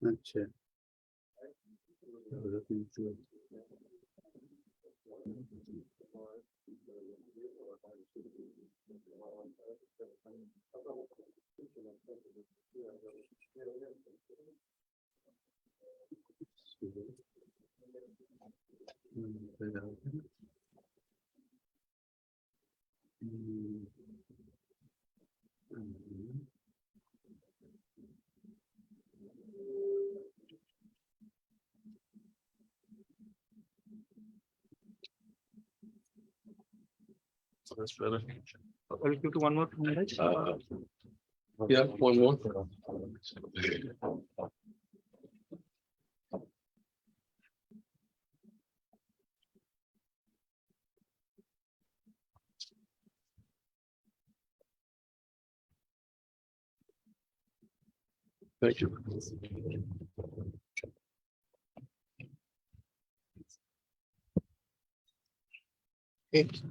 अच्छा I'll give to one more. Yeah, one more. Thank you. Okay.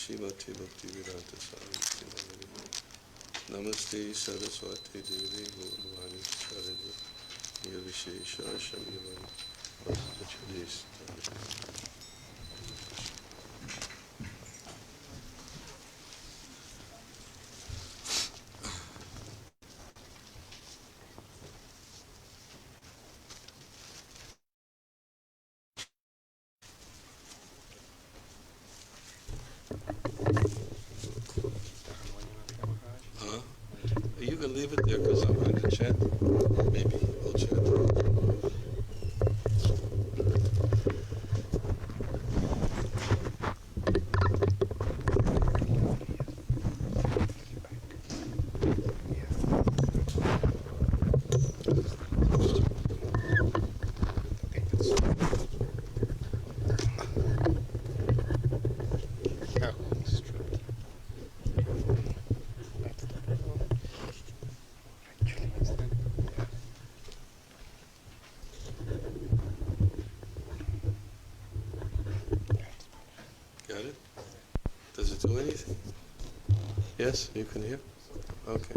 Shrimati Bhaktivedanta Swami Namaste Saraswati Devi Gauravani Sarada Nirvishesha Shamyavani Vasachalis. You can leave it there because I'm going to chant. Maybe I'll chant. Got it? Does it do anything? Yes, you can hear? Okay.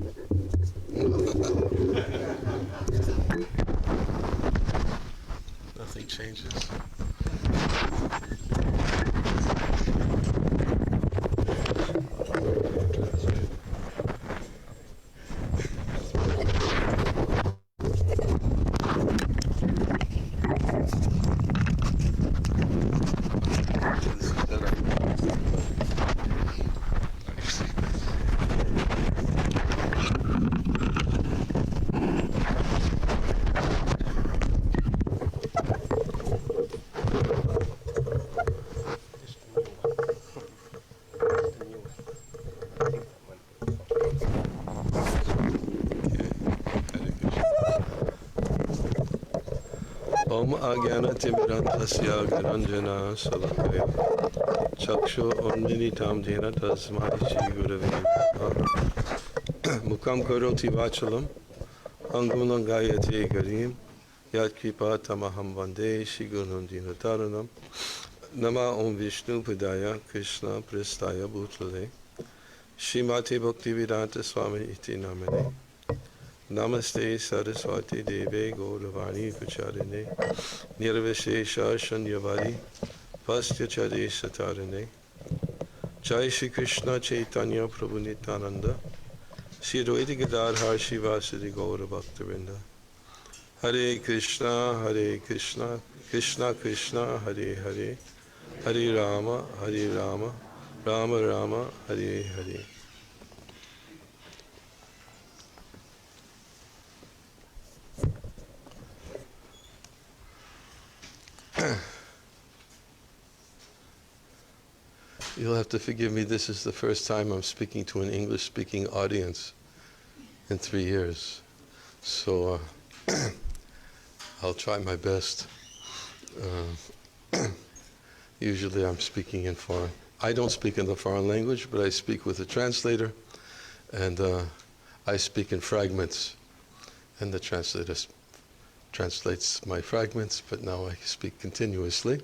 Nothing changes. Om Ajnanatimirandhasya Gyananjana Salakaya Chakshu Onminitam Jena Tasmai Shri Gurave Namaha Mukam Karoti Vachalam Angulam Gayate Garim Yat Kripa Tamaham Vande Shri Gurunam Dinataranam Nama Om Vishnu Padaya Krishna Prestaya Bhutale Shrimati Bhaktivedanta Swami Iti Namane Namaste Saraswati Deve Gauravani Pacharine Nirvishesha Shanyavari Vastyachari Satarine Jai Shri Krishna Chaitanya Prabhu Nityananda Shri Advaita Gadadhar Shivasadi Gaura Bhaktavinda Hare Krishna Krishna Krishna Hare Hare Hare Rama Rama Rama Hare Hare. You'll have to forgive me, this is the first time I'm speaking to an English-speaking audience in 3 years. So I'll try my best. Usually I'm speaking in foreign. I don't speak in the foreign language, but I speak with a translator, and I speak in fragments, and the translator translates my fragments, but now I speak continuously.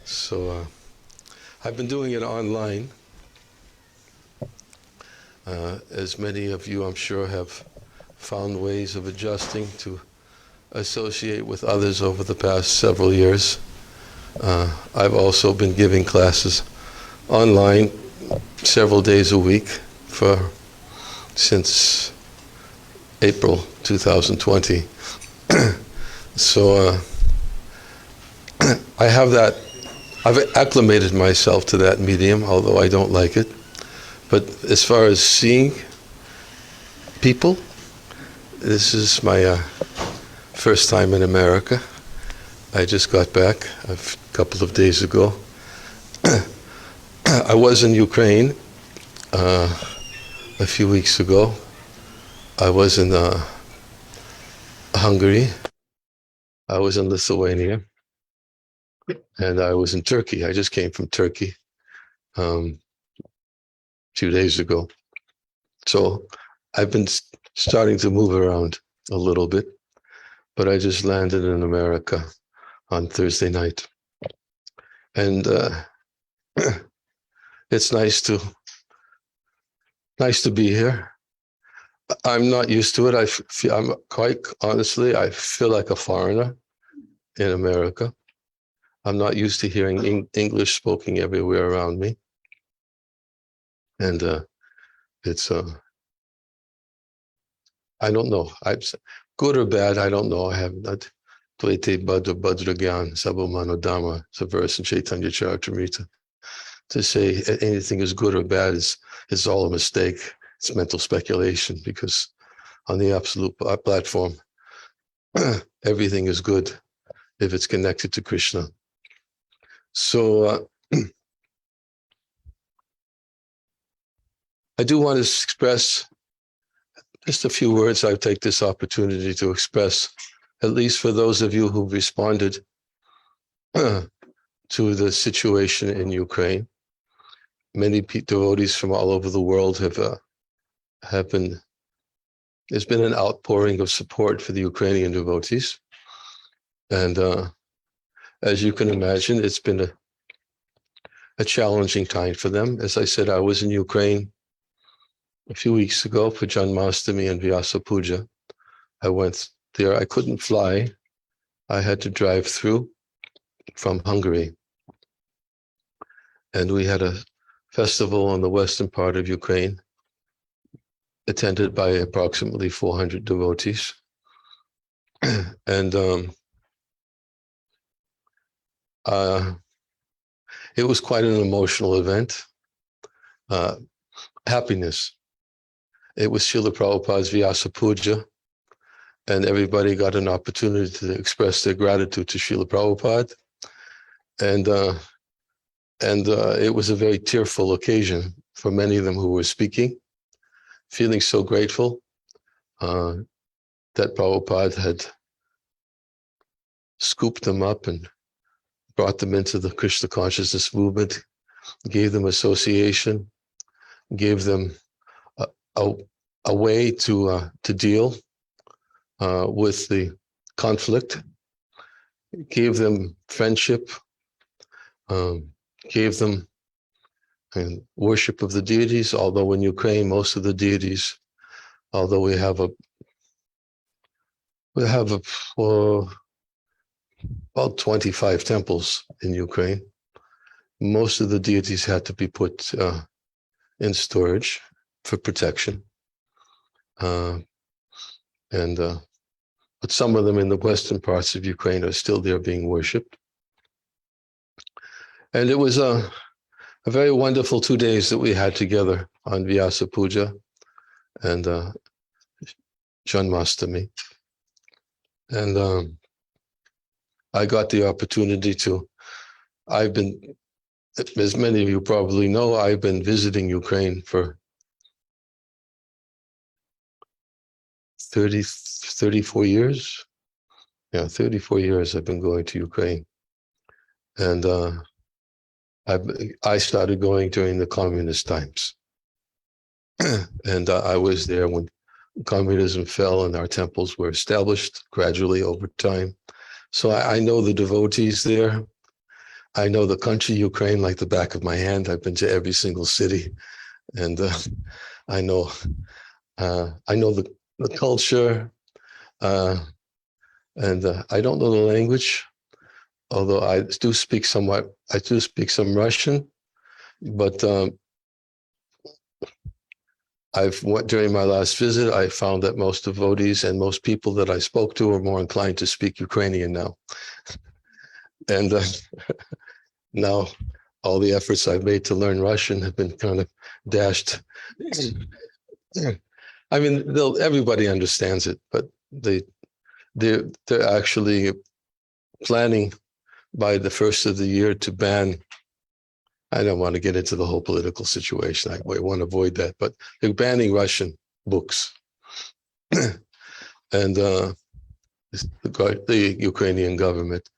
So I've been doing it online. As many of you, I'm sure, have found ways of adjusting to associate with others over the past several years. I've also been giving classes online several days a week since April 2020. So I have that I've acclimated myself to that medium, although I don't like it. But as far as seeing people, this is my first time in America. I just got back a couple of days ago. I was in Ukraine a few weeks ago. I was in Hungary. I was in Lithuania. And I was in Turkey. I just came from Turkey a few days ago. So I've been starting to move around a little bit, but I just landed in America on Thursday night. And it's nice to be here. I'm not used to it. I'm quite honestly, I feel like a foreigner in America. I'm not used to hearing English spoken everywhere around me. And it's, I don't know, good or bad, I don't know. I have not. Tvete Badra Badragyan Sabomano Dharma. It's a verse in Chaitanya Charitamrita. To say anything is good or bad is all a mistake. It's mental speculation, because on the absolute platform, everything is good if it's connected to Krishna. So I do want to express just a few words. I take this opportunity to express, at least for those of you who've responded to the situation in Ukraine. Many devotees from all over the world have been, there's been an outpouring of support for the Ukrainian devotees. And as you can imagine, it's been a challenging time for them. As I said, I was in Ukraine a few weeks ago for Janmashtami and Vyasa Puja. I went there. I couldn't fly. I had to drive through from Hungary. And we had a festival on the western part of Ukraine, attended by approximately 400 devotees. And it was quite an emotional event. Happiness. It was Srila Prabhupada's Vyasa Puja, and everybody got an opportunity to express their gratitude to Srila Prabhupada. And it was a very tearful occasion for many of them who were speaking, feeling so grateful that Prabhupada had scooped them up and brought them into the Krishna consciousness movement, gave them association, gave them a way to deal with the conflict, gave them friendship, gave them worship of the deities. Although in Ukraine, most of the deities, although we have about 25 temples in Ukraine, most of the deities had to be put in storage for protection. But some of them in the western parts of Ukraine are still there being worshipped. And it was a very wonderful 2 days that we had together on Vyasa Puja and Janmashtami. And I got the opportunity to, as many of you probably know, I've been visiting Ukraine for 34 years. Yeah, 34 years I've been going to Ukraine. And I started going during the communist times. And I was there when communism fell and our temples were established gradually over time. So I know the devotees there. I know the country, Ukraine, like the back of my hand. I've been to every single city. And I know the culture. And I don't know the language, although I do speak some Russian, but during my last visit, I found that most devotees and most people that I spoke to are more inclined to speak Ukrainian now. And now all the efforts I've made to learn Russian have been kind of dashed. I mean, everybody understands it, but they're actually planning by the first of the year to ban. I don't want to get into the whole political situation. I want to avoid that, but they're banning Russian books, and the Ukrainian government.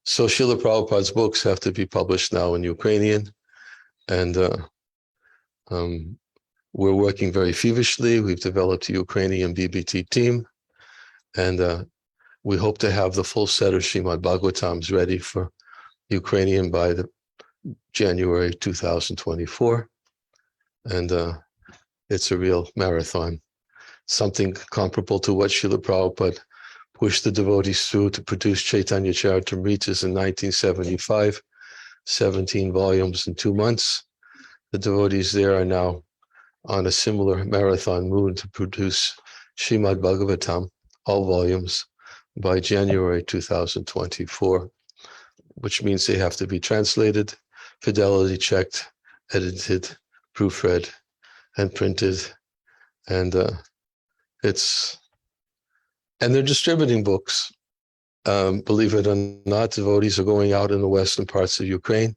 So Srila Prabhupada's books have to be published now in Ukrainian, and we're working very feverishly. We've developed a Ukrainian BBT team, and we hope to have the full set of Srimad Bhagavatams ready for Ukrainian by the January 2024. And it's a real marathon, something comparable to what Srila Prabhupada pushed the devotees through to produce Chaitanya Charitamritas in 1975, 17 volumes in 2 months. The devotees there are now on a similar marathon mood to produce Srimad Bhagavatam, all volumes, by January 2024, which means they have to be translated, fidelity checked, edited, proofread, and printed. And they're distributing books. Believe it or not, devotees are going out in the western parts of Ukraine,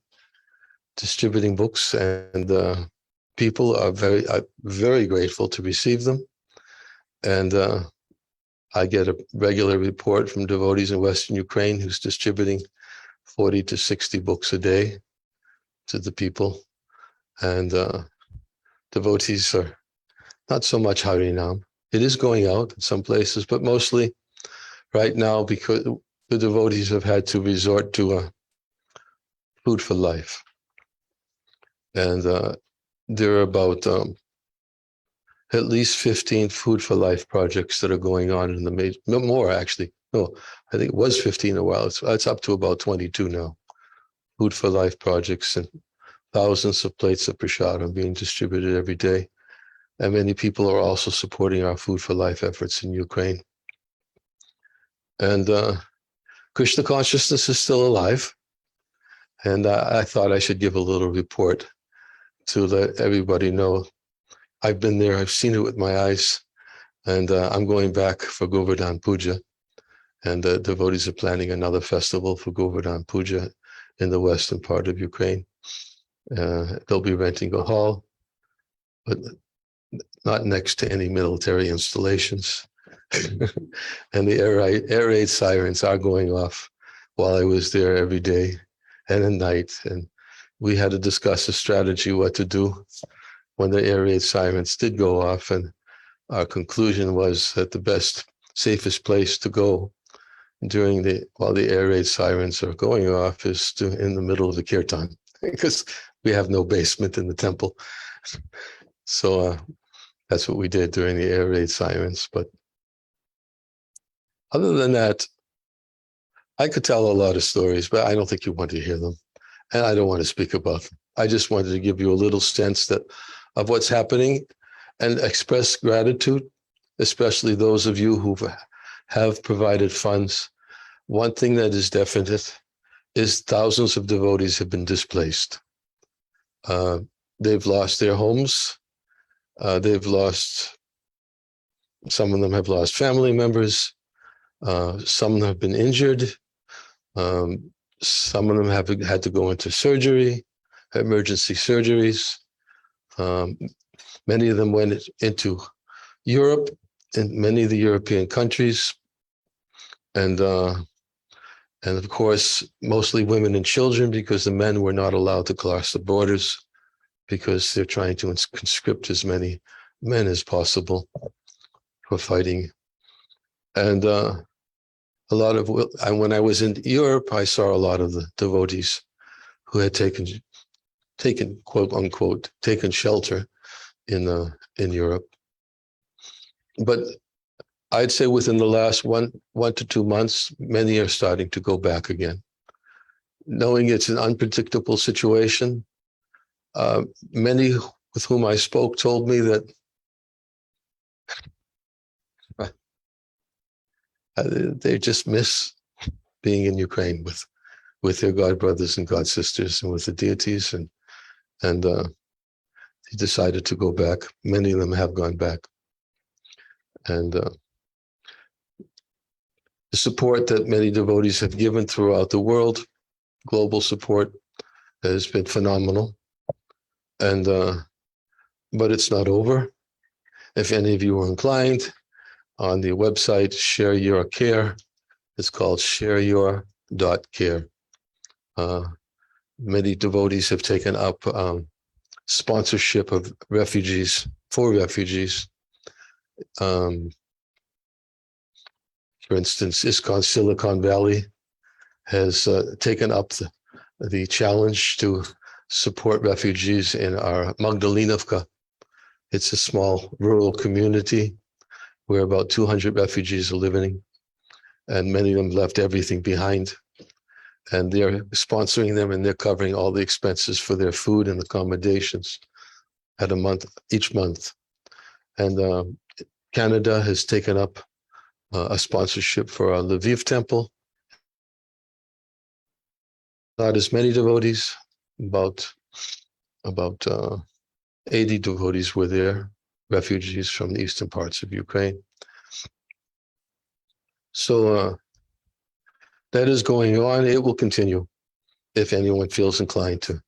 distributing books, and people are very grateful to receive them. And I get a regular report from devotees in Western Ukraine who's distributing 40 to 60 books a day to the people. And devotees are not so much Harinam. It is going out in some places, but mostly right now, because the devotees have had to resort to Food for Life. And there are about at least 15 Food for Life projects that are going on in the major, no more actually. No, I think it was 15 a while. It's up to about 22 now. Food for Life projects, and thousands of plates of prasadam being distributed every day. And many people are also supporting our Food for Life efforts in Ukraine. And Krishna consciousness is still alive. And I thought I should give a little report to let everybody know. I've been there, I've seen it with my eyes, and I'm going back for Govardhan Puja. And the devotees are planning another festival for Govardhan Puja in the western part of Ukraine. They'll be renting a hall, but not next to any military installations. And the air raid sirens are going off while I was there every day and at night. And we had to discuss a strategy what to do when the air raid sirens did go off. And our conclusion was that the best, safest place to go while the air raid sirens are going off is in the middle of the kirtan, because we have no basement in the temple. So that's what we did during the air raid sirens. But other than that, I could tell a lot of stories, but I don't think you want to hear them. And I don't want to speak about them. I just wanted to give you a little sense of what's happening and express gratitude, especially those of you who have provided funds. One thing that is definite is thousands of devotees have been displaced. They've lost their homes. Some of them have lost family members. Some have been injured. Some of them have had to go into surgery, emergency surgeries. Many of them went into Europe, in many of the European countries. And of course, mostly women and children, because the men were not allowed to cross the borders, because they're trying to conscript as many men as possible for fighting. And when I was in Europe, I saw a lot of the devotees who had taken quote unquote taken shelter in Europe. But I'd say within the last one to 2 months, many are starting to go back again, knowing it's an unpredictable situation. Many with whom I spoke told me that they just miss being in Ukraine with with their god brothers and god sisters and with the deities, and he decided to go back. Many of them have gone back, and the support that many devotees have given throughout the world, global support, has been phenomenal. And but it's not over. If any of you are inclined, on the website Share Your Care, it's called shareyour.care. Many devotees have taken up sponsorship of refugees, for refugees. For instance, ISKCON Silicon Valley has taken up the challenge to support refugees in our Magdalenovka. It's a small rural community where about 200 refugees are living, and many of them left everything behind. And they're sponsoring them, and they're covering all the expenses for their food and accommodations at each month. And Canada has taken up a sponsorship for our Lviv temple. Not as many devotees, about 80 devotees were there, refugees from the eastern parts of Ukraine. So that is going on. It will continue if anyone feels inclined to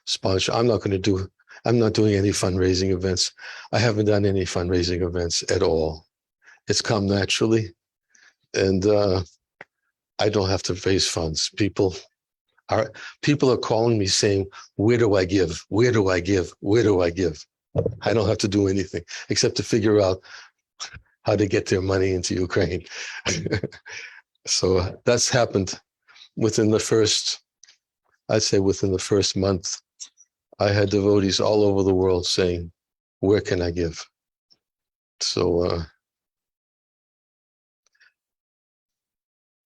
sponsor. I'm not doing any fundraising events. I haven't done any fundraising events at all. It's come naturally, and I don't have to raise funds. People are calling me saying, "Where do I give? Where do I give? Where do I give?" I don't have to do anything except to figure out how to get their money into Ukraine. So that's happened within the first month. I had devotees all over the world saying, "Where can I give?" So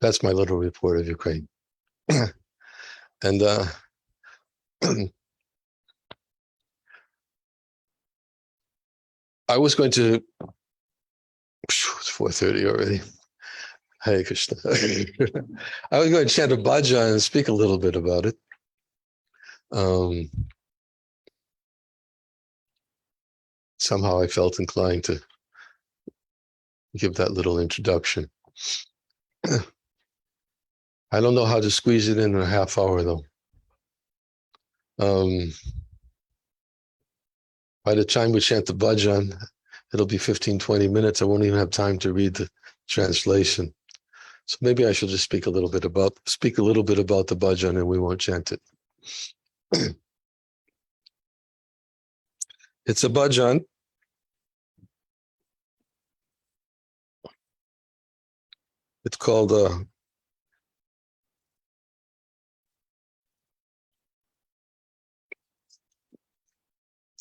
that's my little report of Ukraine. And I was going to, it's 4:30 already. Hare Krishna. I was going to chant a bhajan and speak a little bit about it. Somehow I felt inclined to give that little introduction. I don't know how to squeeze it in a half hour, though. By the time we chant the bhajan, it'll be 15, 20 minutes. I won't even have time to read the translation. So maybe I should just speak a little bit about the bhajan, and we won't chant it. It's a bhajan. It's called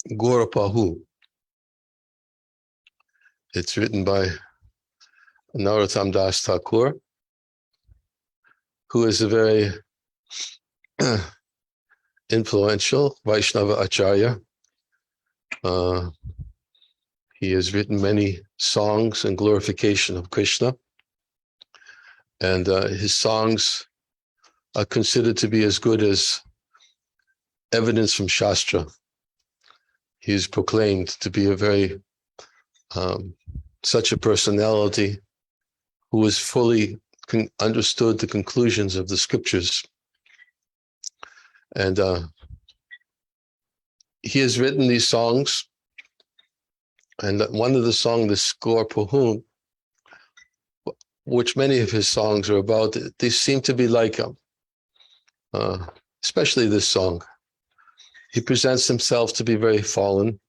Gaurapahu. It's written by Narottam Das Thakur, who is a very influential Vaishnava Acharya. He has written many songs in glorification of Krishna, and his songs are considered to be as good as evidence from Shastra. He is proclaimed to be a very such a personality who has fully understood the conclusions of the scriptures. And he has written these songs, and one of the songs, the Gaurapahu, which many of his songs are about, they seem to be like him, especially this song. He presents himself to be very fallen.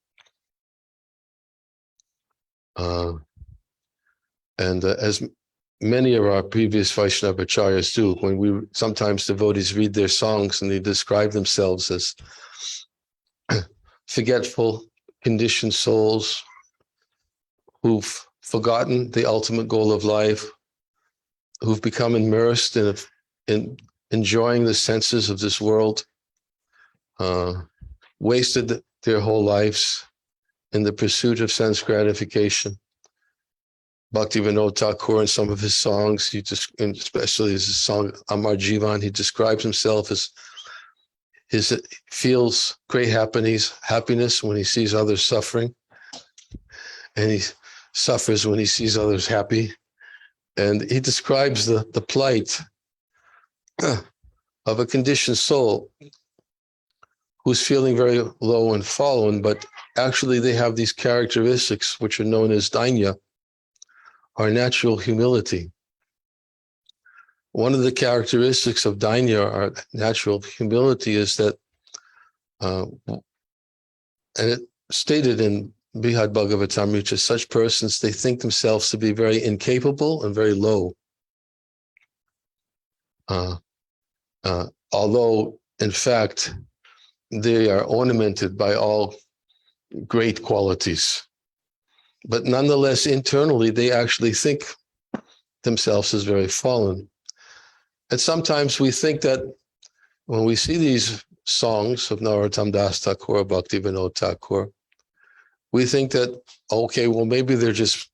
And as many of our previous Vaishnava acharyas do, when sometimes devotees read their songs and they describe themselves as forgetful, conditioned souls who've forgotten the ultimate goal of life, who've become immersed in enjoying the senses of this world, wasted their whole lives in the pursuit of sense gratification. Bhaktivinoda Thakur in some of his songs, and especially his song Amar Jivan, he describes himself as feels great happiness when he sees others suffering, and he suffers when he sees others happy. And he describes the plight of a conditioned soul who's feeling very low and fallen, but actually they have these characteristics which are known as dainya, or natural humility. One of the characteristics of dainya, or natural humility, is that, and it stated in Brihad Bhagavatamrita, such persons, they think themselves to be very incapable and very low. Although, in fact, they are ornamented by all great qualities. But nonetheless, internally, they actually think themselves as very fallen. And sometimes we think that when we see these songs of Narottam Das Thakur, Bhaktivinoda Thakur, we think that, okay, well, maybe they're just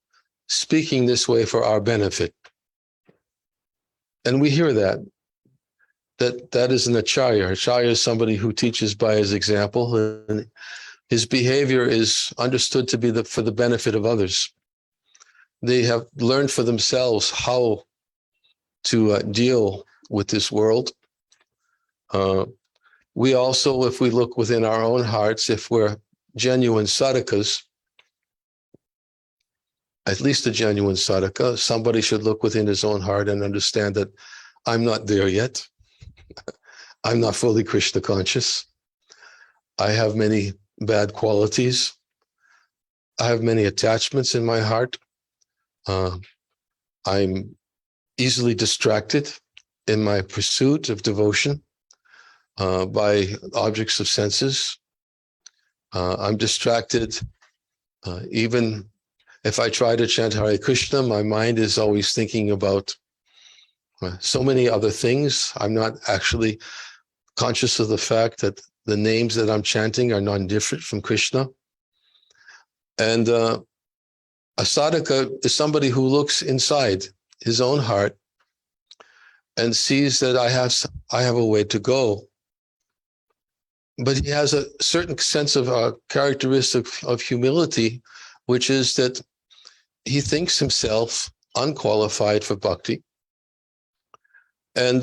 speaking this way for our benefit. And we hear that is an acharya. Acharya is somebody who teaches by his example, and his behavior is understood to be for the benefit of others. They have learned for themselves how to deal with this world. We also, if we look within our own hearts, if we're genuine sadhakas, at least a genuine sadhaka, somebody should look within his own heart and understand that I'm not there yet. I'm not fully Krishna conscious. I have many bad qualities. I have many attachments in my heart. I'm easily distracted in my pursuit of devotion by objects of senses. I'm distracted. Even if I try to chant Hare Krishna, my mind is always thinking about so many other things. I'm not actually conscious of the fact that the names that I'm chanting are non-different from Krishna. And a sadhaka is somebody who looks inside his own heart and sees that I have a way to go. But he has a certain sense of characteristic of humility, which is that he thinks himself unqualified for bhakti. And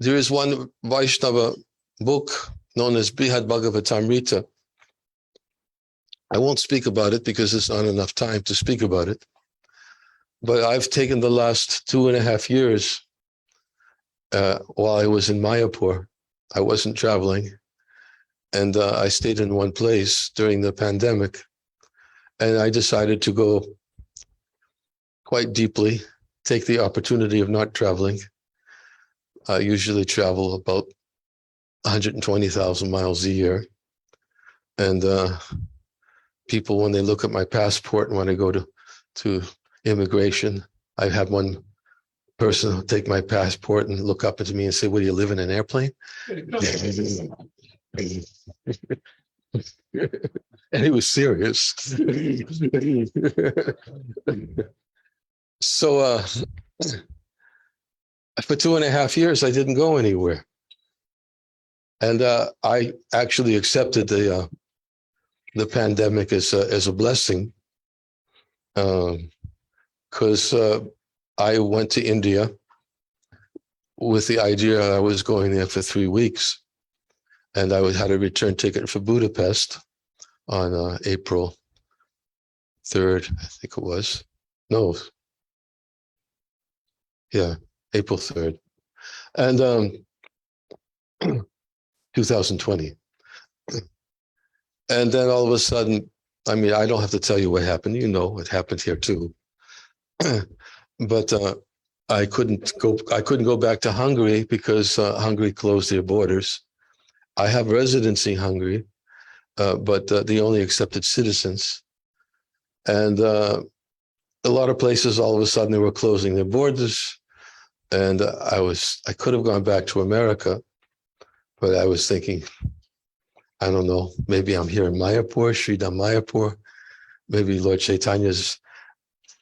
there is one Vaishnava book known as Brihad Bhagavatamrita. I won't speak about it because there's not enough time to speak about it. But I've taken the last 2.5 years while I was in Mayapur. I wasn't traveling. And I stayed in one place during the pandemic. And I decided to go quite deeply, take the opportunity of not traveling. I usually travel about 120,000 miles a year. And people, when they look at my passport and when I go to immigration, I have one person take my passport and look up at me and say, "Will you live in an airplane?" And he was serious. So for 2.5 years, I didn't go anywhere. And I actually accepted the pandemic as a blessing, because I went to India with the idea I was going there for 3 weeks, and I had a return ticket for Budapest on April 3rd, I think it was. No. Yeah, April 3rd. And 2020. And then all of a sudden, I mean, I don't have to tell you what happened. You know, it happened here too. But I couldn't go back to Hungary because Hungary closed their borders. I have residency in Hungary, but they only accepted citizens. And a lot of places, all of a sudden, they were closing their borders. And I could have gone back to America, but I was thinking, I don't know, maybe I'm here in Mayapur, Sridham Mayapur. Maybe Lord Chaitanya's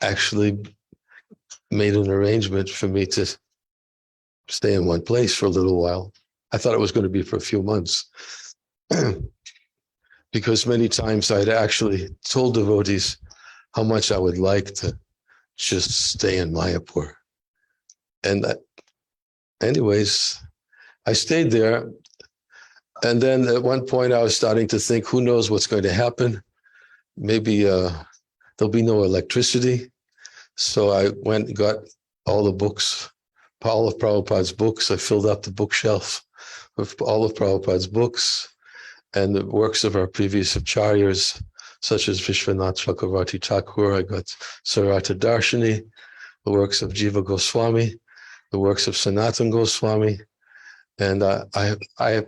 actually made an arrangement for me to stay in one place for a little while. I thought it was going to be for a few months. Because many times I'd actually told devotees how much I would like to just stay in Mayapur. And anyways, I stayed there. And then at one point I was starting to think, who knows what's going to happen? Maybe there'll be no electricity. So I went and got all the books, all of Prabhupada's books. I filled up the bookshelf with all of Prabhupada's books and the works of our previous acharyas, such as Vishwanath Chakravarti Thakur. I got Sarata Darshini, the works of Jiva Goswami, the works of Sanatan Goswami. And I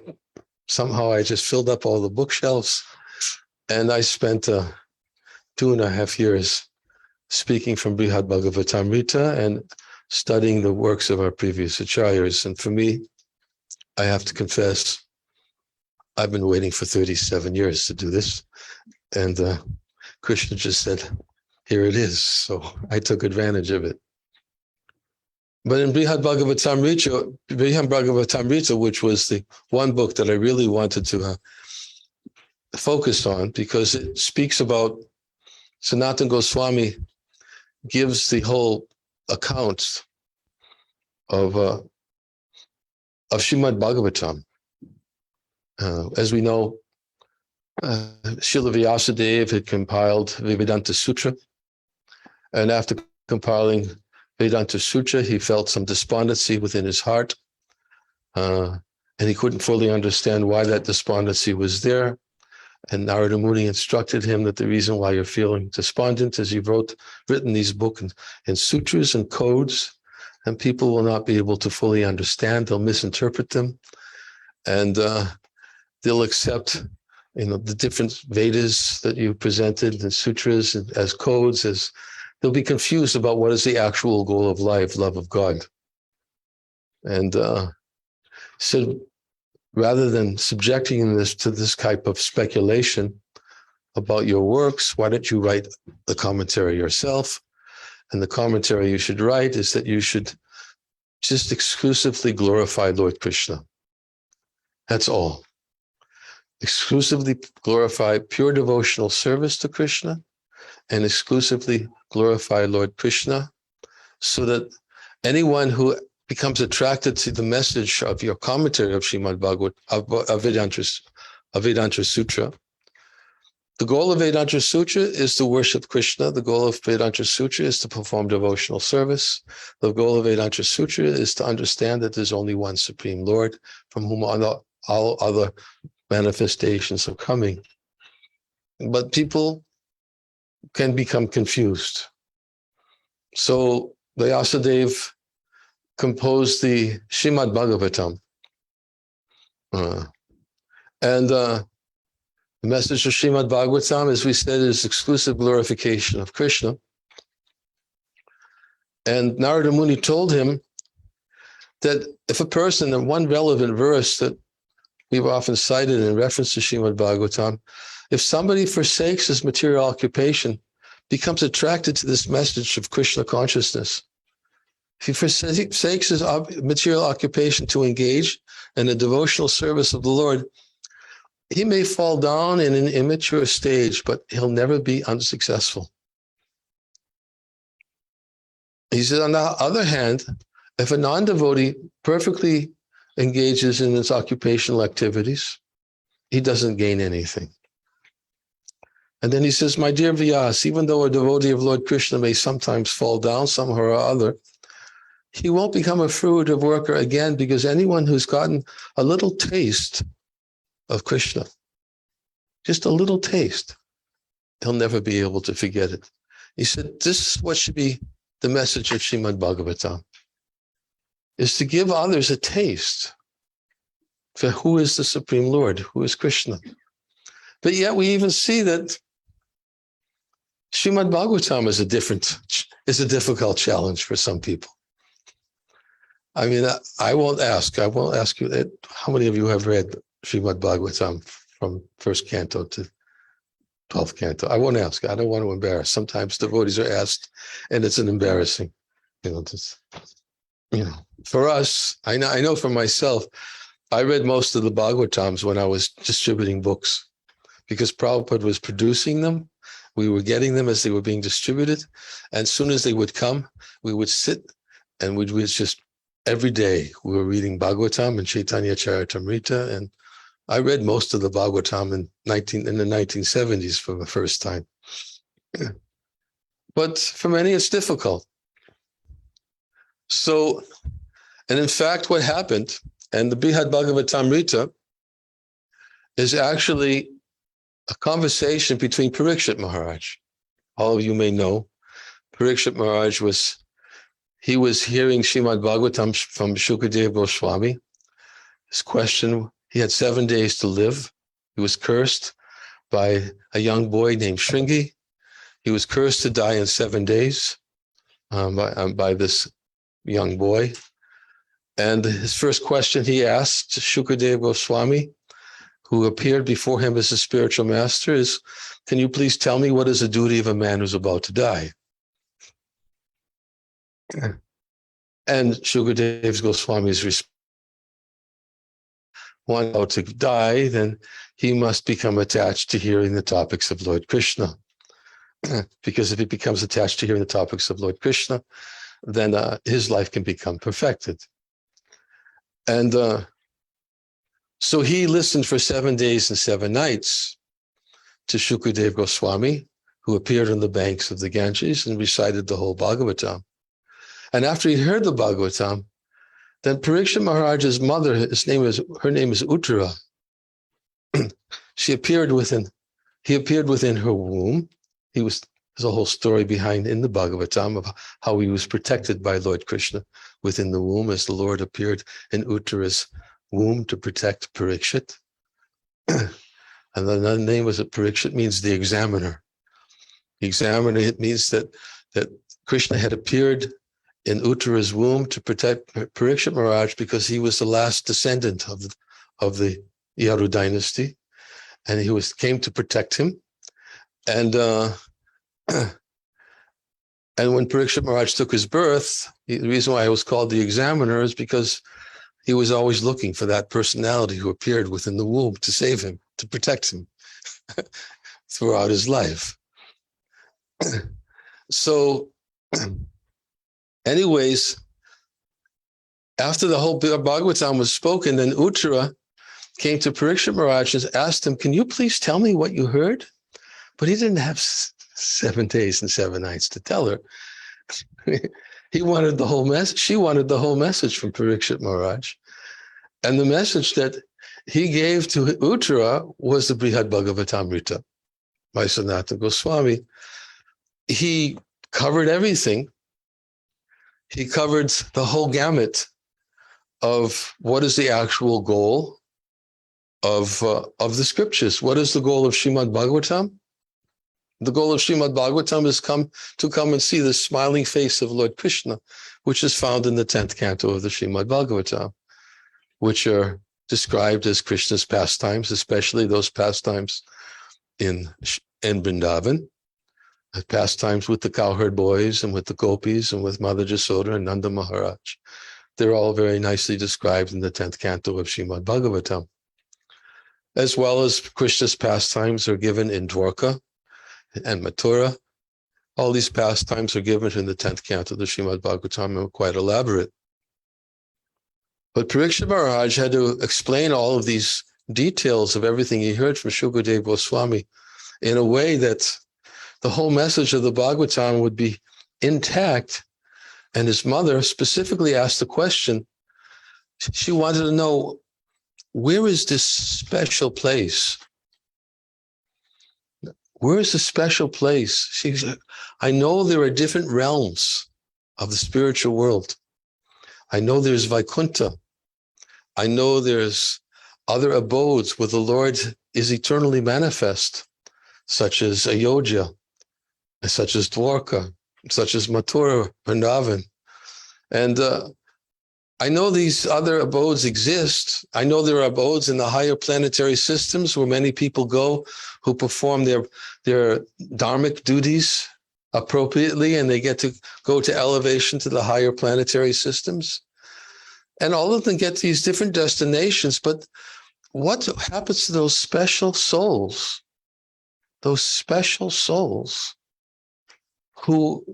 somehow I just filled up all the bookshelves, and I spent 2.5 years speaking from Brihad Bhagavatamrita and studying the works of our previous acharyas. And for me, I have to confess, I've been waiting for 37 years to do this. And Krishna just said, here it is. So I took advantage of it. But in Brihad Bhagavatamrita, which was the one book that I really wanted to focus on, because it speaks about Sanatan Goswami gives the whole account of Srimad Bhagavatam. As we know, Srila Vyasadeva had compiled Vedanta Sutra, and after compiling Vedanta Sutra, he felt some despondency within his heart, and he couldn't fully understand why that despondency was there. And Narada Muni instructed him that the reason why you're feeling despondent is you've written these books in sutras and codes, and people will not be able to fully understand. They'll misinterpret them, and they'll accept, the different Vedas that you presented, the sutras as codes, as they'll be confused about what is the actual goal of life, love of God. And so rather than subjecting this to this type of speculation about your works, why don't you write the commentary yourself? And the commentary you should write is that you should just exclusively glorify Lord Krishna. That's all. Exclusively glorify pure devotional service to Krishna and exclusively glorify Lord Krishna, so that anyone who becomes attracted to the message of your commentary of Srimad Bhagavad, of Vedanta Sutra. The goal of Vedanta Sutra is to worship Krishna. The goal of Vedanta Sutra is to perform devotional service. The goal of Vedanta Sutra is to understand that there's only one Supreme Lord from whom all other manifestations are coming. But people can become confused. So Vyasadeva composed the Srimad Bhagavatam. And the message of Srimad Bhagavatam, as we said, is exclusive glorification of Krishna. And Narada Muni told him that if a person, in one relevant verse that we've often cited in reference to Srimad Bhagavatam, if somebody forsakes his material occupation, becomes attracted to this message of Krishna consciousness, if he forsakes his material occupation to engage in the devotional service of the Lord, he may fall down in an immature stage, but he'll never be unsuccessful. He said, on the other hand, if a non-devotee perfectly engages in his occupational activities, he doesn't gain anything. And then he says, my dear Vyas, even though a devotee of Lord Krishna may sometimes fall down somehow or other, he won't become a fruitive worker again, because anyone who's gotten a little taste of Krishna, just a little taste, he'll never be able to forget it. He said, this is what should be the message of Srimad Bhagavatam, is to give others a taste for who is the Supreme Lord, who is Krishna. But yet we even see that Srimad Bhagavatam is a difficult challenge for some people. I mean, I won't ask you that. How many of you have read Srimad Bhagavatam from first canto to 12th canto. I won't ask. I don't want to embarrass. Sometimes devotees are asked, and it's an embarrassing, just, for us, I know for myself, I read most of the Bhagavatams when I was distributing books because Prabhupada was producing them. We were getting them as they were being distributed. And as soon as they would come, we would sit and we'd just, every day we were reading Bhagavatam and Chaitanya Charitamrita. And I read most of the Bhagavatam in the 1970s for the first time. But for many, it's difficult. So, and in fact, what happened, and the Brihad Bhagavatamrita is actually a conversation between Parikshit Maharaj. All of you may know, Parikshit Maharaj was hearing Srimad Bhagavatam from Shukadeva Goswami. His question, he had 7 days to live. He was cursed by a young boy named Shringi. He was cursed to die in 7 days by this young boy. And his first question he asked Shukadeva Goswami, who appeared before him as a spiritual master, is, can you please tell me what is the duty of a man who's about to die? And Shukadeva Goswami's response, one about to die, then he must become attached to hearing the topics of Lord Krishna. Because if he becomes attached to hearing the topics of Lord Krishna, then his life can become perfected. And so he listened for 7 days and 7 nights to Shukadeva Goswami, who appeared on the banks of the Ganges and recited the whole Bhagavatam. And after he heard the Bhagavatam, then Parikshit Maharaj's mother, her name is Uttara. He appeared within her womb. There's a whole story behind in the Bhagavatam of how he was protected by Lord Krishna within the womb, as the Lord appeared in Uttara's womb to protect Parikshit. And the name was Parikshit means the examiner. The examiner, it means that Krishna had appeared in Uttara's womb to protect Parikshit Maharaj because he was the last descendant of the Yadu dynasty, and he came to protect him. And and when Parikshit Maharaj took his birth, the reason why he was called the examiner is because he was always looking for that personality who appeared within the womb to save him, to protect him throughout his life. So, anyways, after the whole Bhagavatam was spoken, then Uttara came to Parikshit Maharaj and asked him, can you please tell me what you heard? But he didn't have 7 days and 7 nights to tell her. He wanted the whole message. She wanted the whole message from Parikshit Maharaj. And the message that he gave to Uttara was the Brihad Bhagavatamrita by Sanatana Goswami. He covered everything. He covered the whole gamut of what is the actual goal of the scriptures. What is the goal of Srimad Bhagavatam? The goal of Srimad Bhagavatam is to come and see the smiling face of Lord Krishna, which is found in the 10th canto of the Srimad Bhagavatam, which are described as Krishna's pastimes, especially those pastimes in Vrindavan, pastimes with the cowherd boys and with the gopis and with Mother Jasoda and Nanda Maharaj. They're all very nicely described in the 10th canto of Srimad Bhagavatam. As well as Krishna's pastimes are given in Dwarka and Mathura. All these pastimes are given in the 10th canto of the Srimad Bhagavatam and are quite elaborate. But Parikshit Maharaj had to explain all of these details of everything he heard from Shukadeva Goswami in a way that the whole message of the Bhagavatam would be intact. And his mother specifically asked the question. She wanted to know, where is this special place? Where is the special place? She said, I know there are different realms of the spiritual world. I know there's Vaikuntha. I know there's other abodes where the Lord is eternally manifest, such as Ayodhya, such as Dwarka, such as Mathura, Vrindavan. And I know these other abodes exist. I know there are abodes in the higher planetary systems where many people go who perform their dharmic duties appropriately, and they get to go to elevation to the higher planetary systems. And all of them get these different destinations, but what happens to those special souls? Those special souls who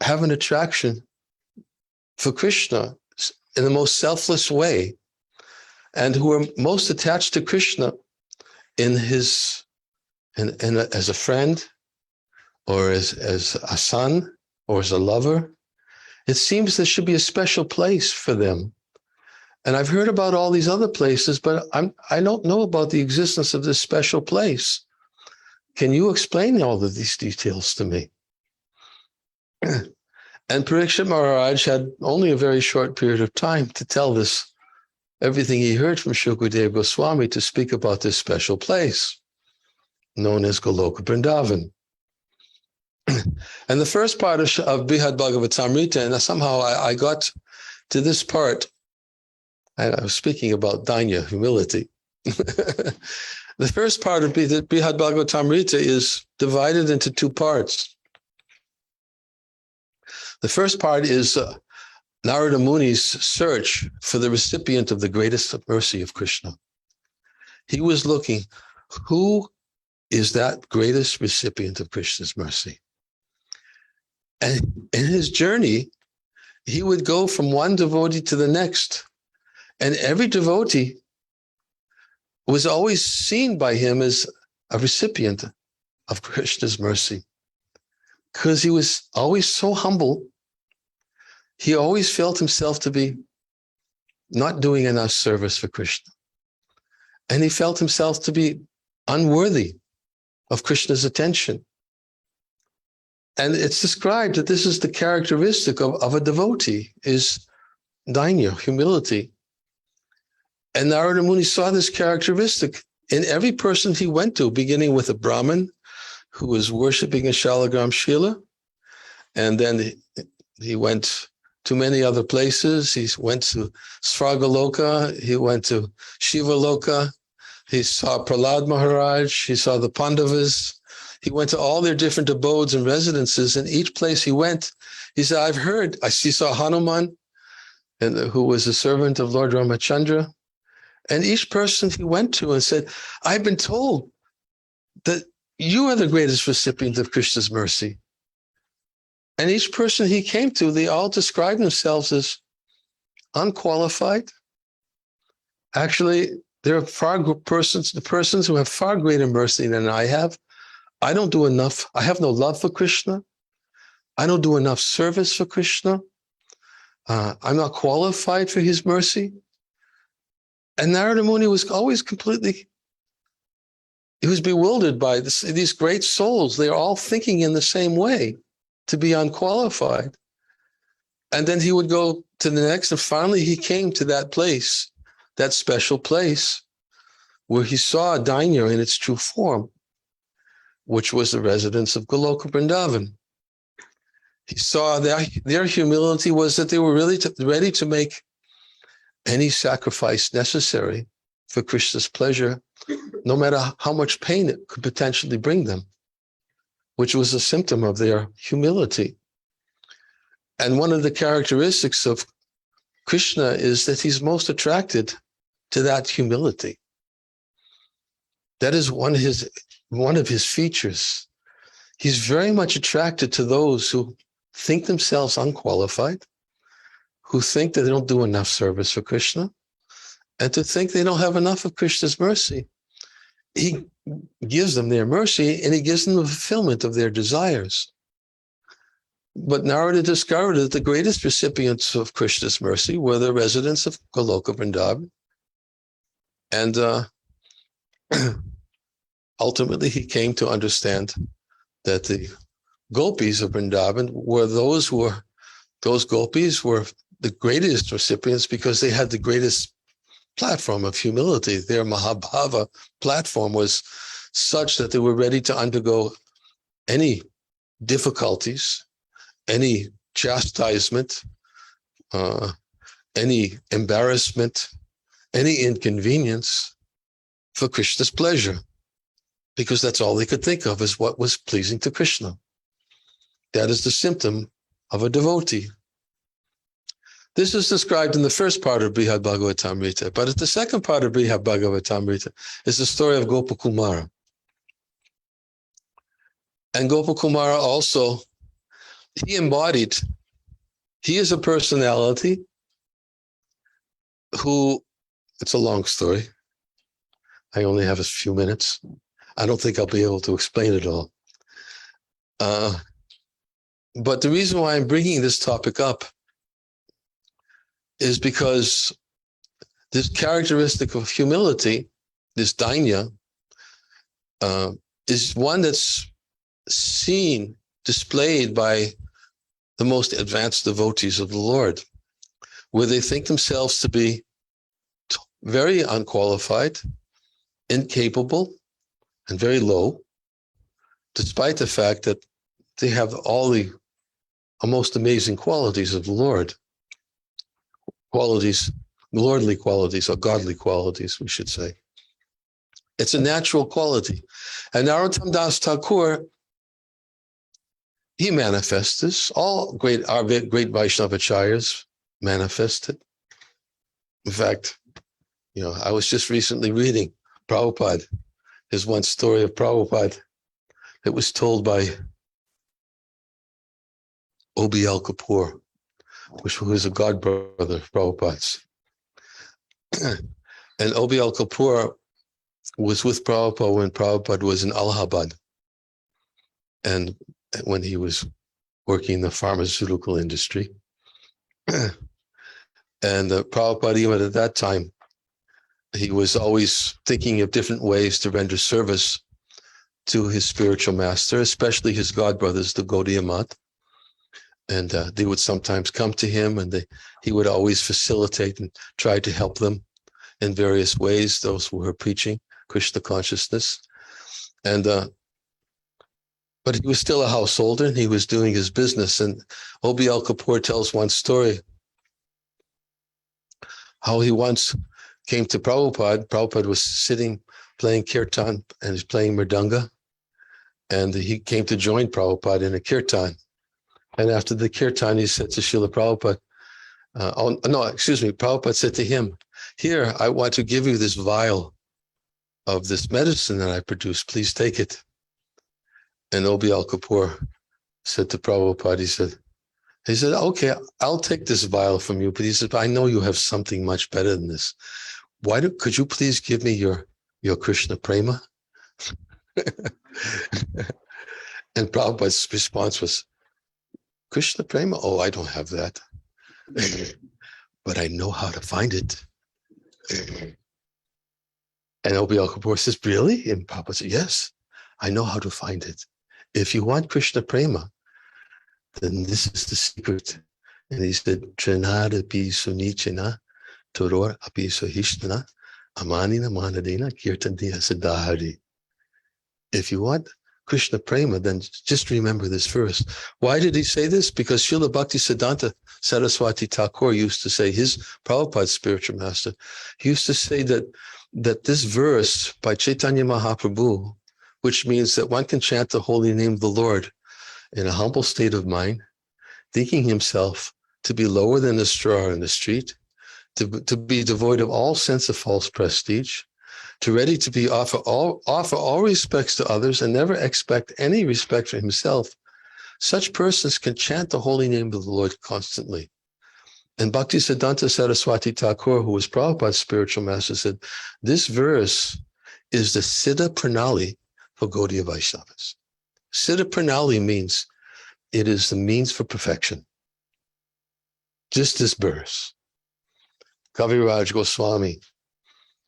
have an attraction for Krishna in the most selfless way, and who are most attached to Krishna as a friend, or as a son, or as a lover. It seems there should be a special place for them. And I've heard about all these other places, but I don't know about the existence of this special place. Can you explain all of these details to me? And Parikshit Maharaj had only a very short period of time to tell this, everything he heard from Shukadeva Goswami, to speak about this special place known as Goloka Vrindavan. And the first part of Brihad Bhagavatamrita, and somehow I got to this part, I was speaking about Danya, humility. The first part of Brihad Bhagavatamrita is divided into two parts. The first part is Narada Muni's search for the recipient of the greatest mercy of Krishna. He was looking, who is that greatest recipient of Krishna's mercy? And in his journey, he would go from one devotee to the next. And every devotee was always seen by him as a recipient of Krishna's mercy. Because he was always so humble, he always felt himself to be not doing enough service for Krishna. And he felt himself to be unworthy of Krishna's attention. And it's described that this is the characteristic of a devotee, is dainya, humility. And Narada Muni saw this characteristic in every person he went to, beginning with a Brahmin who was worshiping a Shalagram Shila. And then he went to many other places. He went to Svargaloka, he went to Shiva Loka, he saw Prahlad Maharaj, he saw the Pandavas. He went to all their different abodes and residences, and each place he went, he said, he saw Hanuman, who was a servant of Lord Ramachandra. And each person he went to and said, I've been told that you are the greatest recipient of Krishna's mercy. And each person he came to, they all described themselves as unqualified. Actually, there are the persons who have far greater mercy than I have. I don't do enough. I have no love for Krishna. I don't do enough service for Krishna. I'm not qualified for his mercy. And Narada Muni was always he was bewildered by these great souls. They're all thinking in the same way, to be unqualified. And then he would go to the next, and finally he came to that place, that special place, where he saw Dainya in its true form, which was the residence of Goloka Vrindavan. He saw that their humility was that they were really ready to make any sacrifice necessary for Krishna's pleasure, no matter how much pain it could potentially bring them, which was a symptom of their humility. And one of the characteristics of Krishna is that he's most attracted to that humility. That is one of his features. He's very much attracted to those who think themselves unqualified, who think that they don't do enough service for Krishna, and to think they don't have enough of Krishna's mercy. He gives them their mercy, and he gives them the fulfillment of their desires. But Narada discovered that the greatest recipients of Krishna's mercy were the residents of Goloka Vrindavan. And ultimately, he came to understand that the gopis of Vrindavan were those gopis were the greatest recipients because they had the greatest platform of humility. Their Mahabhava platform was such that they were ready to undergo any difficulties, any chastisement, any embarrassment, any inconvenience for Krishna's pleasure, because that's all they could think of is what was pleasing to Krishna. That is the symptom of a devotee. This is described in the first part of Brihad Bhagavatamrita, but at the second part of Brihad Bhagavatamrita is the story of Gopakumara. And Gopakumara also, he is a personality who, it's a long story. I only have a few minutes. I don't think I'll be able to explain it all. But the reason why I'm bringing this topic up is because this characteristic of humility, this dainya, is one that's seen, displayed by the most advanced devotees of the Lord, where they think themselves to be very unqualified, incapable, and very low, despite the fact that they have all the most amazing qualities of the Lord. Qualities, lordly qualities, or godly qualities, we should say. It's a natural quality. And Narottam Das Thakur, he manifests this. All our great Vaishnavacharyas manifest it. In fact, I was just recently reading Prabhupada. There's one story of Prabhupada that was told by O.B.L. Kapoor, which was a godbrother of Prabhupada's. And O.B.L. Kapoor was with Prabhupada when Prabhupada was in Allahabad, and when he was working in the pharmaceutical industry. And Prabhupada, even at that time, he was always thinking of different ways to render service to his spiritual master, especially his godbrothers, the Gaudiya Math. And they would sometimes come to him, and he would always facilitate and try to help them in various ways, those who were preaching Krishna consciousness. And but he was still a householder, and he was doing his business. And O.B.L. Kapoor tells one story, how he once came to Prabhupada. Prabhupada was sitting playing kirtan, and he's playing mridanga. And he came to join Prabhupada in a kirtan. And after the kirtan, he said to Srila Prabhupada, Prabhupada said to him, "Here, I want to give you this vial of this medicine that I produce. Please take it." And O.B.L. Kapoor said to Prabhupada, he said, "Okay, I'll take this vial from you." But he said, "I know you have something much better than this. Could you please give me your Krishna prema?" And Prabhupada's response was, "Krishna prema? Oh, I don't have that. But I know how to find it." And O.B.L. Kapoor says, "Really?" And Prabhupada said, "Yes, I know how to find it. If you want Krishna prema, then this is the secret." And he said, "Trinada pi sunichena, toror api sohishtana, amanina manadina kirtandiya siddhahari." If you want Krishna prema, then just remember this verse. Why did he say this? Because Srila Bhaktisiddhanta Saraswati Thakur used to say, his Prabhupada's spiritual master, he used to say that this verse by Chaitanya Mahaprabhu, which means that one can chant the holy name of the Lord in a humble state of mind, thinking himself to be lower than a straw in the street, to be devoid of all sense of false prestige, to ready to be offer all respects to others and never expect any respect for himself. Such persons can chant the holy name of the Lord constantly. And Bhaktisiddhanta Saraswati Thakur, who was Prabhupada's spiritual master, said, this verse is the Siddha Pranali for Gaudiya Vaishnavas. Siddha Pranali means it is the means for perfection. Just this verse. Kaviraj Goswami,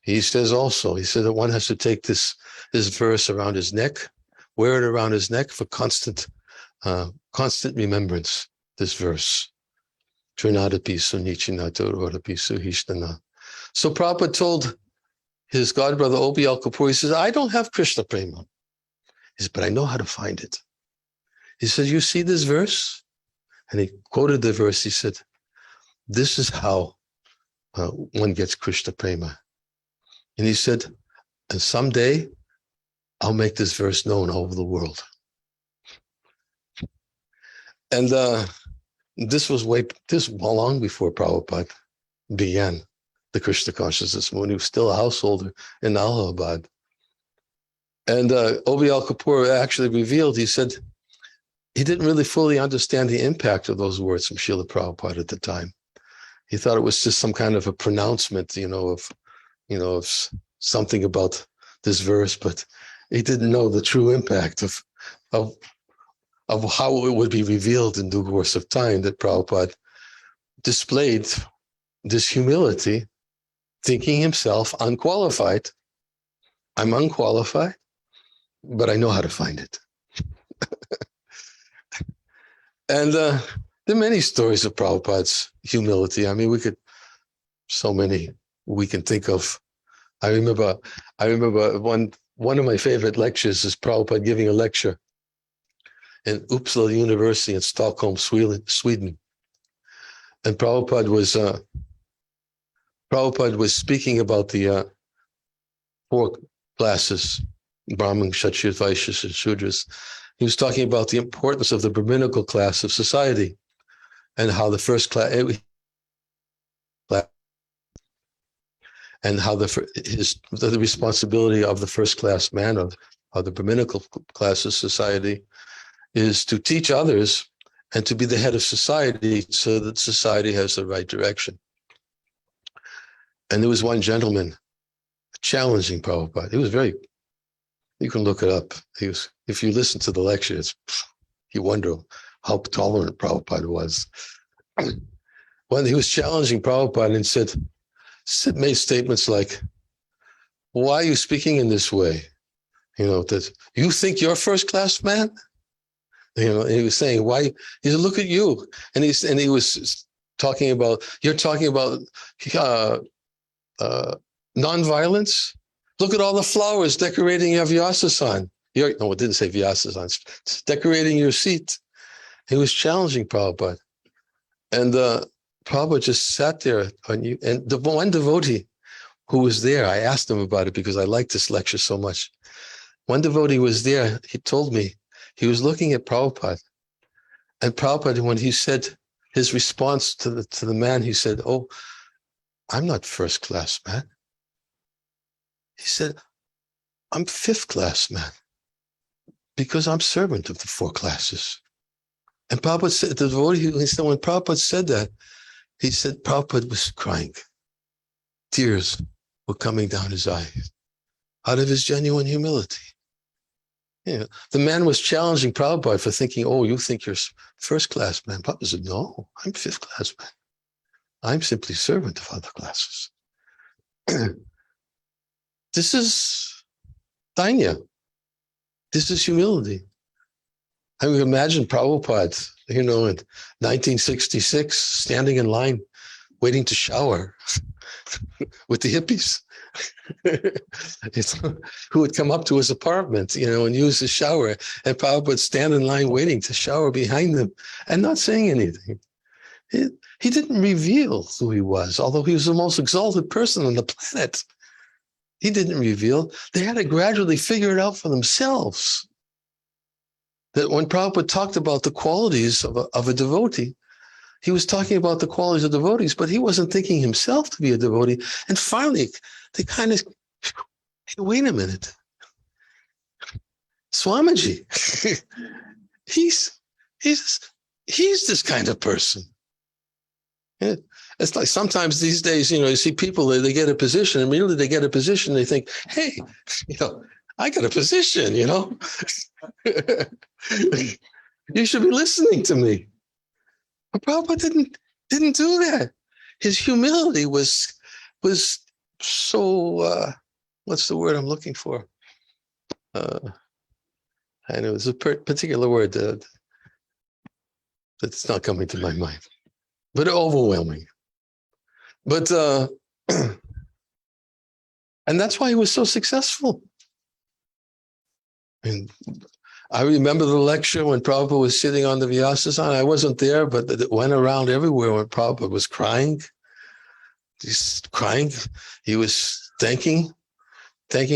he says that one has to take this verse around his neck, wear it around his neck for constant remembrance, this verse. Trinadapi sunichina torodapi suhishtana. So Prabhupada told his godbrother O.B.L. Kapoor, he says, I don't have Krishna prema. He said, but I know how to find it. He said, you see this verse? And he quoted the verse. He said, this is how one gets Krishna Prema. And he said, and someday I'll make this verse known all over the world. And this was long before Prabhupada began the Krishna consciousness movement. He was still a householder in Allahabad. And Obi Al Kapoor actually revealed, he said, he didn't really fully understand the impact of those words from Srila Prabhupada at the time. He thought it was just some kind of a pronouncement, of something about this verse, but he didn't know the true impact of how it would be revealed in due course of time, that Prabhupada displayed this humility, thinking himself unqualified. I'm unqualified, but I know how to find it. And there are many stories of Prabhupada's humility. I mean, we can think of. I remember one of my favorite lectures is Prabhupada giving a lecture in Uppsala University in Stockholm, Sweden. And Prabhupada was speaking about the 4 classes, Brahmin, Kshatriya, Vaishyas, and Shudras. He was talking about the importance of the Brahminical class of society and how the first class, and how the responsibility of the first class man of the Brahminical class of society is to teach others and to be the head of society so that society has the right direction. And there was one gentleman challenging Prabhupada. He was you can look it up. If you listen to the lecture, you wonder how tolerant Prabhupada was. When he was challenging Prabhupada and made statements like, why are you speaking in this way? That you think you're first class man? He was saying, why? He said, look at you. And he was talking about, you're talking about nonviolence. Look at all the flowers decorating your Vyasasan. No, it didn't say Vyasasan. It's decorating your seat. He was challenging Prabhupada. And Prabhupada just sat there. And the one devotee who was there, I asked him about it because I liked this lecture so much. One devotee was there. He told me he was looking at Prabhupada. And Prabhupada, when he said his response to the man, he said, oh, I'm not first class, man. He said, I'm 5th class, man, because I'm servant of the 4 classes. And Prabhupada said, the devotee, when Prabhupada said that, he said Prabhupada was crying. Tears were coming down his eyes out of his genuine humility. The man was challenging Prabhupada for thinking, oh, you think you're first class, man. Prabhupada said, no, I'm 5th class, man. I'm simply servant of other classes. This is dainya. This is humility. I would imagine Prabhupada, in 1966, standing in line, waiting to shower with the hippies who would come up to his apartment, and use the shower. And Prabhupada would stand in line waiting to shower behind them and not saying anything. He didn't reveal who he was, although he was the most exalted person on the planet. He didn't reveal. They had to gradually figure it out for themselves. That when Prabhupada talked about the qualities of a devotee, he was talking about the qualities of devotees, but he wasn't thinking himself to be a devotee. And finally, they kind of, hey, wait a minute. Swamiji, he's this kind of person. It's like sometimes these days, you see people, they get a position, and immediately they get a position, they think, hey, I got a position, you should be listening to me. But Prabhupada didn't do that. His humility was so, what's the word I'm looking for? I know it's a particular word that's not coming to my mind, but overwhelming. But, and that's why he was so successful. And I remember the lecture when Prabhupada was sitting on the Vyasasana. I wasn't there, but it went around everywhere when Prabhupada was crying. He's crying. He was thanking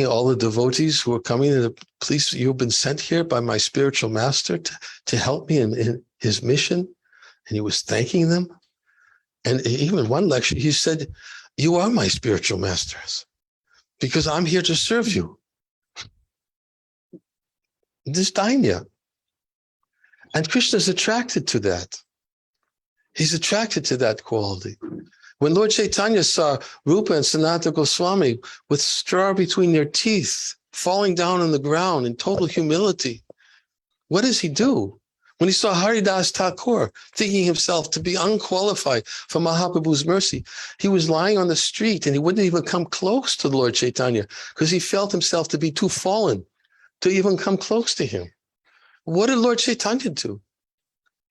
all the devotees who were coming to the please, you've been sent here by my spiritual master to help me in his mission. And he was thanking them. And even one lecture, he said, you are my spiritual masters because I'm here to serve you. This Dainya. And Krishna is attracted to that. He's attracted to that quality. When Lord Chaitanya saw Rupa and Sanatana Goswami with straw between their teeth, falling down on the ground in total humility, what does he do? When he saw Haridas Thakur thinking himself to be unqualified for Mahaprabhu's mercy, he was lying on the street and he wouldn't even come close to the Lord Chaitanya because he felt himself to be too fallen to even come close to him. What did Lord Chaitanya do?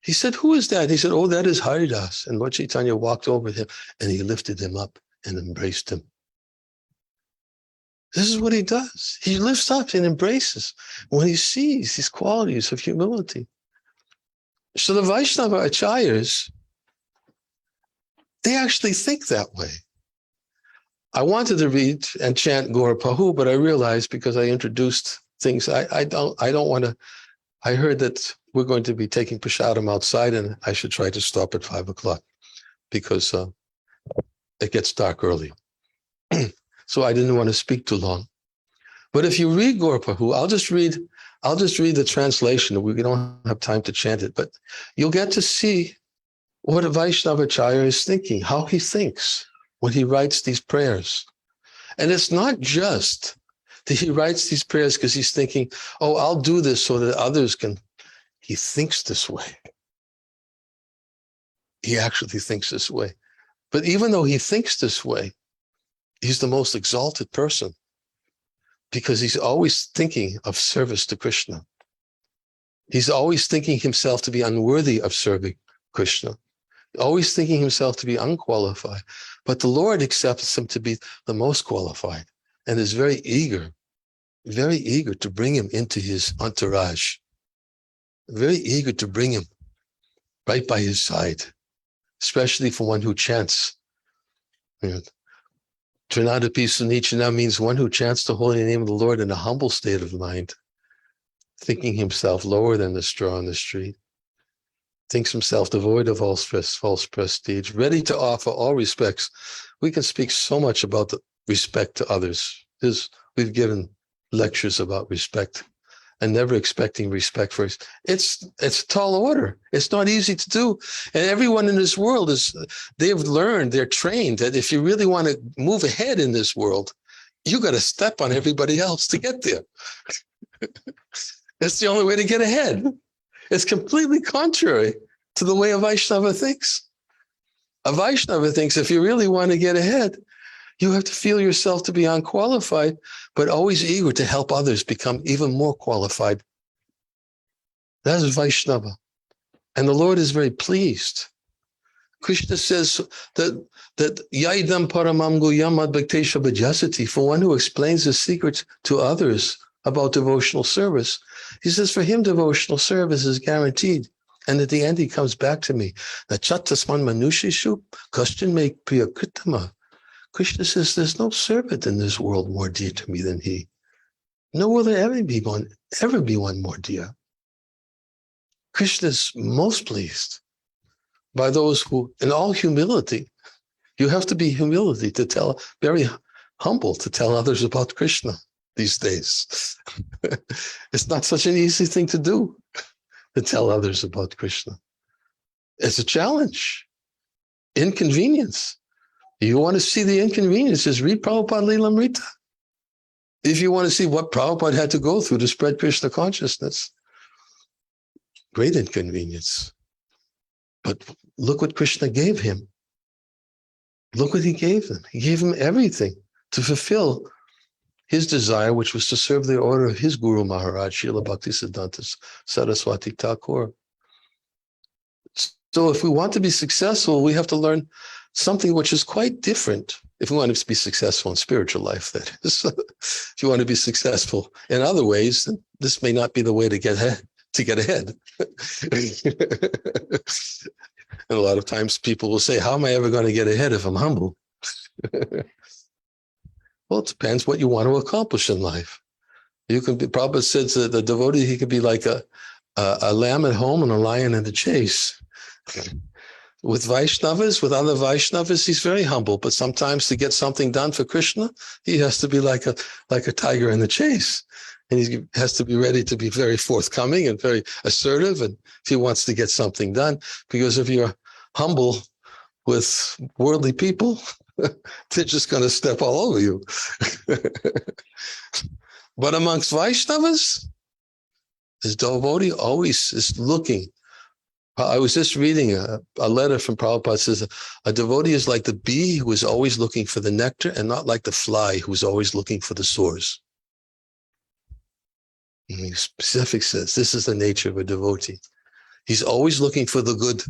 He said, who is that? He said, oh, that is Haridas. And Lord Chaitanya walked over him and he lifted him up and embraced him. This is what he does. He lifts up and embraces when he sees these qualities of humility. So the Vaishnava Acharyas, they actually think that way. I wanted to read and chant Gaura Pahu, but I realized because I introduced things, I don't want to. I heard that we're going to be taking prasadam outside, and I should try to stop at 5 o'clock because it gets dark early. So I didn't want to speak too long. But if you read Gaura Pahu, I'll just read the translation. We don't have time to chant it, but you'll get to see what a Vaishnavacharya is thinking, how he thinks when he writes these prayers. And it's not just that he writes these prayers because he's thinking, oh, I'll do this so that others can. He thinks this way. He actually thinks this way. But even though he thinks this way, he's the most exalted person because he's always thinking of service to Krishna. He's always thinking himself to be unworthy of serving Krishna, always thinking himself to be unqualified. But the Lord accepts him to be the most qualified and is very eager to bring him into his entourage, very eager to bring him right by his side, especially for one who chants. Trinadapi Sunichana means one who chants the holy name of the Lord in a humble state of mind, thinking himself lower than the straw on the street, thinks himself devoid of all false prestige, ready to offer all respects. We can speak so much about the respect to others. We've given lectures about respect and never expecting respect for us. It's a tall order. It's not easy to do. And everyone in this world they're trained that if you really want to move ahead in this world, you got to step on everybody else to get there. It's the only way to get ahead. It's completely contrary to the way a Vaishnava thinks. A Vaishnava thinks if you really want to get ahead, you have to feel yourself to be unqualified, but always eager to help others become even more qualified. That is Vaishnava. And the Lord is very pleased. Krishna says that Yaidam Paramam Guyam Advaktesha Bhajasati, for one who explains the secrets to others about devotional service, he says for him devotional service is guaranteed. And at the end he comes back to me. Nachatasman Manushishu Kashtan me Priyakritama. Krishna says there's no servant in this world more dear to me than he. Nor will there ever be one more dear. Krishna is most pleased by those who, in all humility, you have to be very humble to tell others about Krishna these days. It's not such an easy thing to do, to tell others about Krishna. It's a challenge, inconvenience. You want to see the inconveniences, read Prabhupada Lilamrita. If you want to see what Prabhupada had to go through to spread Krishna consciousness, great inconvenience. But look what Krishna gave him. Look what he gave him. He gave him everything to fulfill his desire, which was to serve the order of his Guru Maharaj, Srila Bhaktisiddhanta Saraswati Thakur. So if we want to be successful, we have to learn something which is quite different. If we want to be successful in spiritual life, that is. If you want to be successful in other ways, then this may not be the way to get ahead. And a lot of times people will say, how am I ever going to get ahead if I'm humble? Well, it depends what you want to accomplish in life. You can be, Prabhupada says that the devotee, he could be like a lamb at home and a lion in the chase. With Vaishnavas, with other Vaishnavas, he's very humble, but sometimes to get something done for Krishna, he has to be like a tiger in the chase. And he has to be ready to be very forthcoming and very assertive, and if he wants to get something done. Because if you're humble with worldly people, they're just going to step all over you. But amongst Vaishnavas, his devotee always is looking. I was just reading a letter from Prabhupada. It says, a devotee is like the bee who is always looking for the nectar and not like the fly who's always looking for the sores. And he specific says, this is the nature of a devotee. He's always looking for the good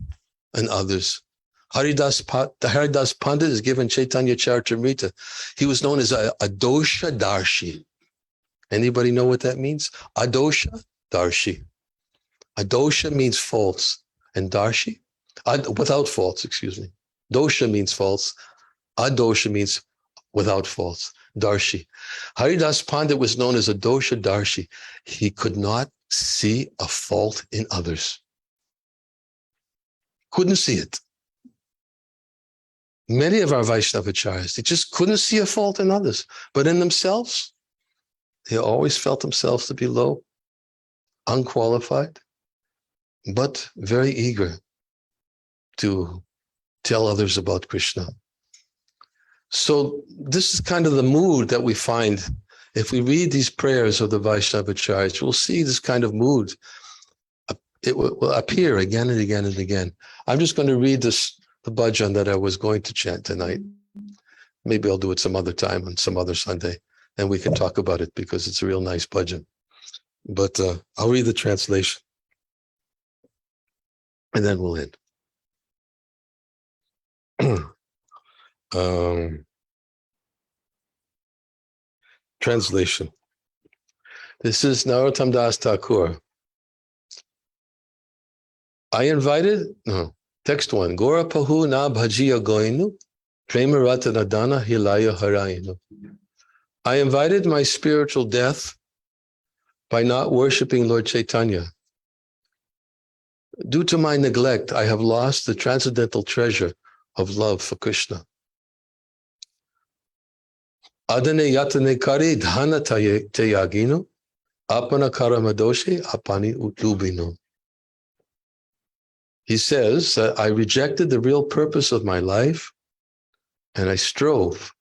in others. Haridas Pandit is given Chaitanya Charitamrita. He was known as a dosha darshi. Anybody know what that means? Adosha darshi. Adosha means false. And darshi, without faults, excuse me. Dosha means false. Adosha means without faults. Darshi. Haridas Pandit was known as a dosha darshi. He could not see a fault in others. Couldn't see it. Many of our Vaishnavacharyas, they just couldn't see a fault in others. But in themselves, they always felt themselves to be low, unqualified, but very eager to tell others about Krishna. So this is kind of the mood that we find. If we read these prayers of the Vaishnavacharyas, we'll see this kind of mood. It will appear again and again and again. I'm just going to read the bhajan that I was going to chant tonight. Maybe I'll do it some other time on some other Sunday, and we can talk about it because it's a real nice bhajan. But I'll read the translation, and then we'll end. Translation. This is Narottam Das Thakur. Text 1. Gora pahu na bhajiya goinu, prema ratana dana hilaya harainu. I invited my spiritual death by not worshiping Lord Chaitanya. Due to my neglect, I have lost the transcendental treasure of love for Krishna. Adane yatane kari dhana teyagino, apana karamadoshe apani utlubino. He says that I rejected the real purpose of my life and I strove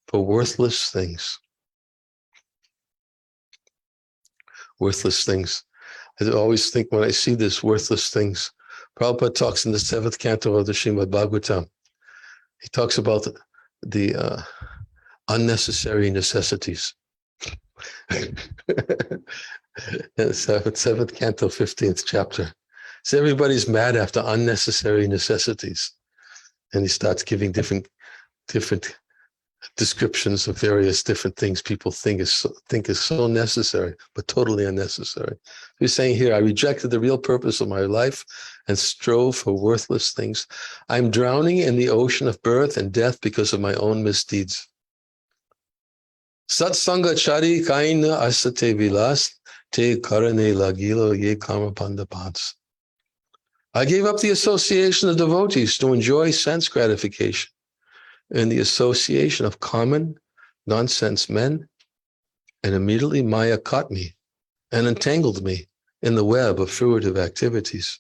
for worthless things. Worthless things. I always think when I see this, worthless things. Prabhupada talks in the 7th canto of the Srimad Bhagavatam. He talks about the unnecessary necessities. 7th canto, 15th chapter. So everybody's mad after unnecessary necessities. And he starts giving different descriptions of various different things people think is so necessary, but totally unnecessary. He's saying here, I rejected the real purpose of my life and strove for worthless things. I'm drowning in the ocean of birth and death because of my own misdeeds. Satsanga chari kaina asate vilas te karane lagilo ye kama pandapats. I gave up the association of devotees to enjoy sense gratification and the association of common nonsense men, and immediately Maya caught me and entangled me in the web of fruitive activities.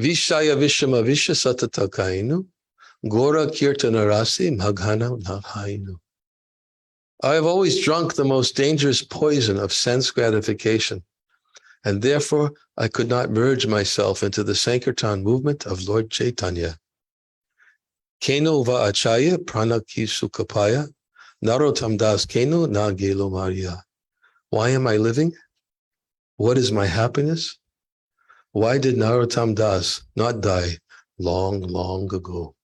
Vishaya vishama visha satatakainu, gora kirtanarasi maghana naghainu. I have always drunk the most dangerous poison of sense gratification, and therefore I could not merge myself into the Sankirtan movement of Lord Chaitanya. Keno va achaya pranaki sukapaya, Narottam Das keno na gelo Maria. Why am I living? What is my happiness? Why did Narottam Das not die long, long ago?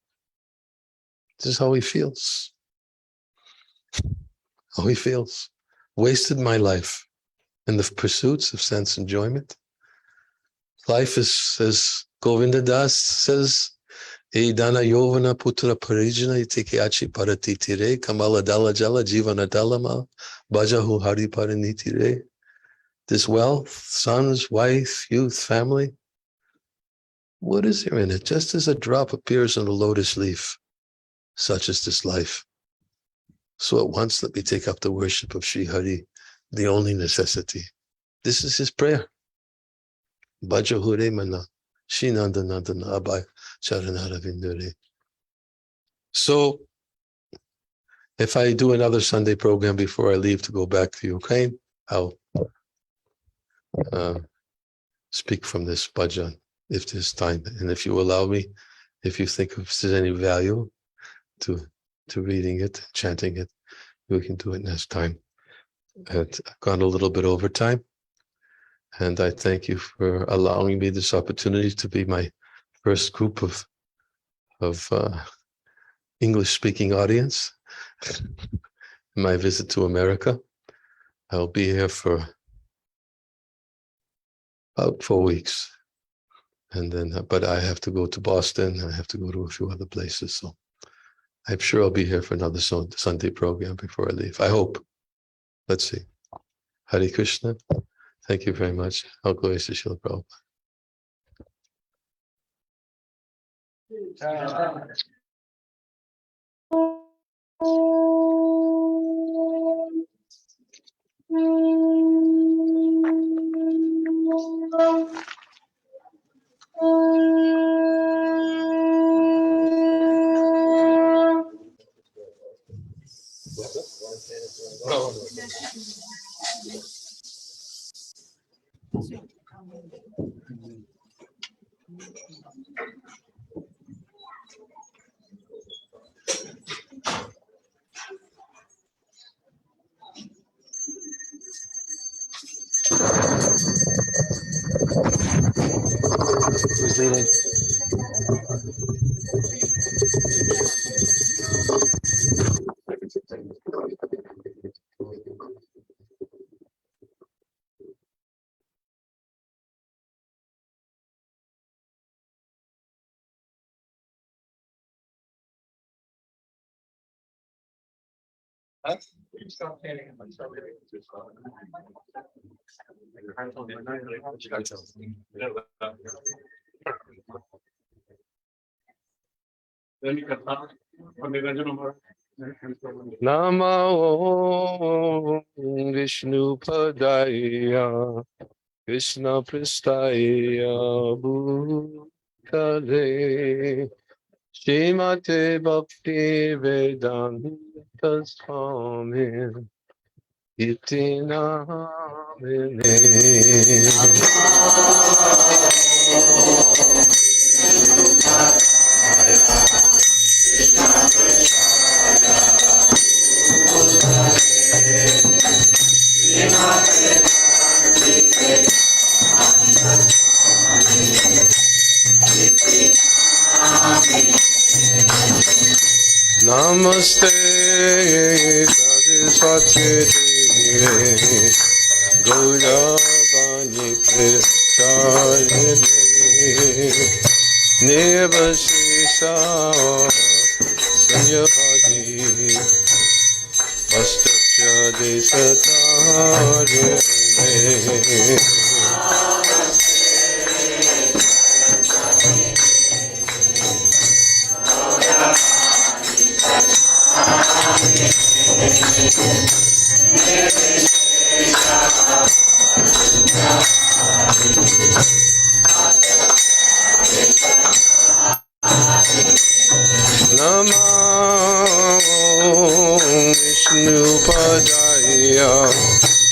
This is how he feels. How he feels. Wasted my life. and the pursuits of sense enjoyment. Life is, as Govinda Das says, Edana Yovana Putra Parijana Itikeachi Paratitire Kamala Dala Jala Jivana Dalama Bajahu Hari Paranitire. This wealth, sons, wife, youth, family, what is there in it? Just as a drop appears on a lotus leaf, such is this life. So at once let me take up the worship of Sri Hari, the only necessity. This is his prayer. Bajahure Mana, Shinanda Nandana Abhay Charanara. So if I do another Sunday program before I leave to go back to Ukraine, I'll speak from this bhajan if there's time. And if you allow me, if you think there's any value to reading it, chanting it, we can do it next time. And I've gone a little bit over time. And I thank you for allowing me this opportunity to be my first group of English-speaking audience. My visit to America. I'll be here for about 4 weeks. And then, but I have to go to Boston. I have to go to a few other places. So I'm sure I'll be here for another Sunday program before I leave. I hope. Let's see. Hare Krishna. Thank you very much. All glories to Srila Prabhupada. Who's leading? Stop standing. Namo Vishnu Padaya Krishna Pristaya Bhutale Shrimate Bhakti Vedanta Swami Iti Namine. Namaste Saraswati Devi Gauravani Pracharine Nirvashisa Sanyavadi Vastakya Desatarine. Namo Vishnu Padaya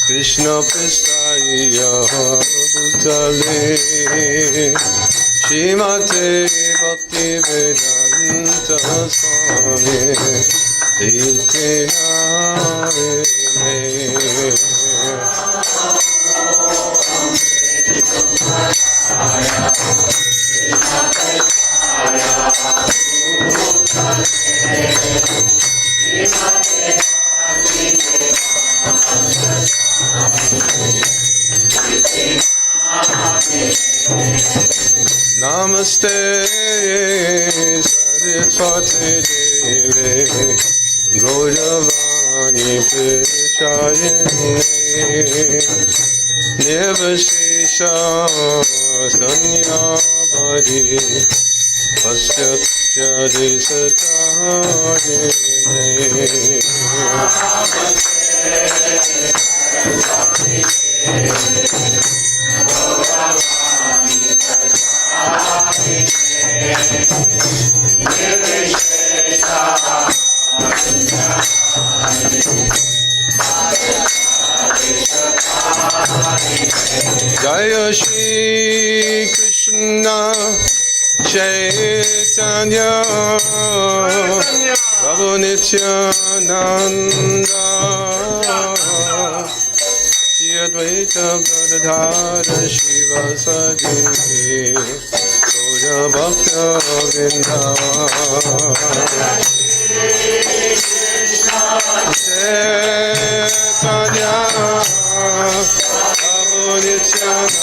Krishna Pristaya Bhutale Shrimate Bhakti Vedanta Swami Iti Namine. Namaste Saraswati Deve Gauravani Prachayane Nirvashesha Sanyavadi Pasyatya Desatayane Jaya Shri Krishna Chaitanya Prabhu Nityananda Shri Advaita Gadadhara Shiva Sadi Gaura Bhakta Vrinda Chaitanya Prabhu Nityananda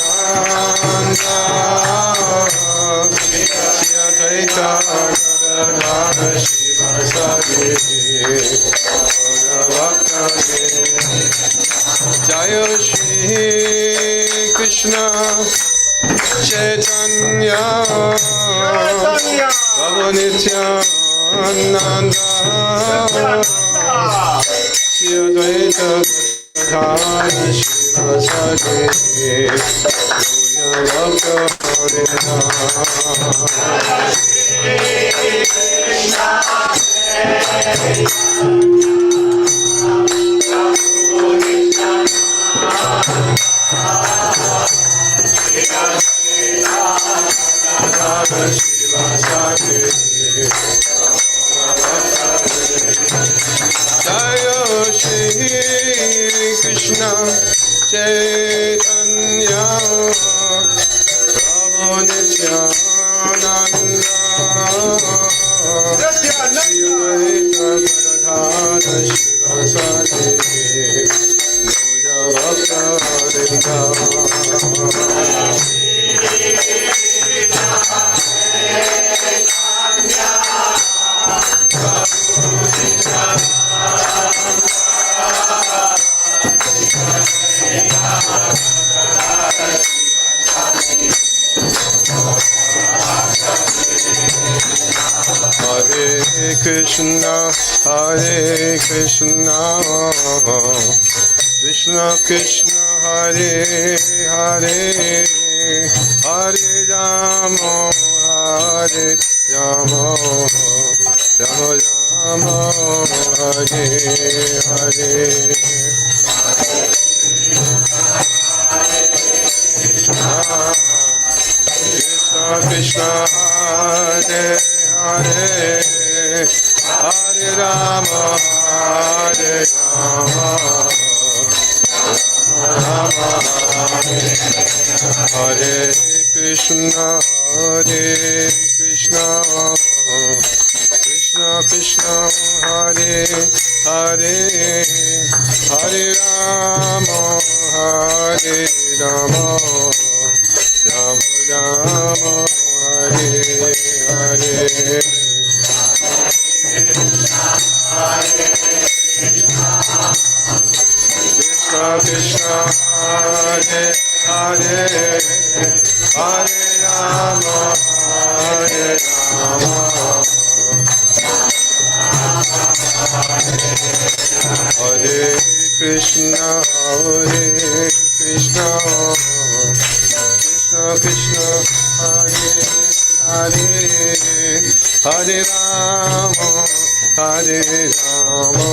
Shri Advaita Gadadhara Shiva Sadi Gaura Bhakta Jaya Shri Krishna Chaitanya Prabhu Nityananda Shri Advaita Gadadhara Shiva Sadi Gaura Bhakta Vrinda Jaya Shri Krishna Chaitanya Prabhu Nityananda Shri Advaita Gadadhara Shiva Sadi Gaura Bhakta Vrinda Hare Krishna Krishna Krishna Hare Hare Hare Rama Hare Rama Rama Rama Hare Hare Krishna Krishna Hare Hare Hare Rama Hare Rama Rama Hare Krishna Krishna Krishna Hare Hare Hare Rama Hare Rama Rama Rama Hare Hare Krishna Krishna Hare Hare Hare Rama Hare Rama Hare Krishna Krishna Krishna Hare Hare Hare Rama Hare Rama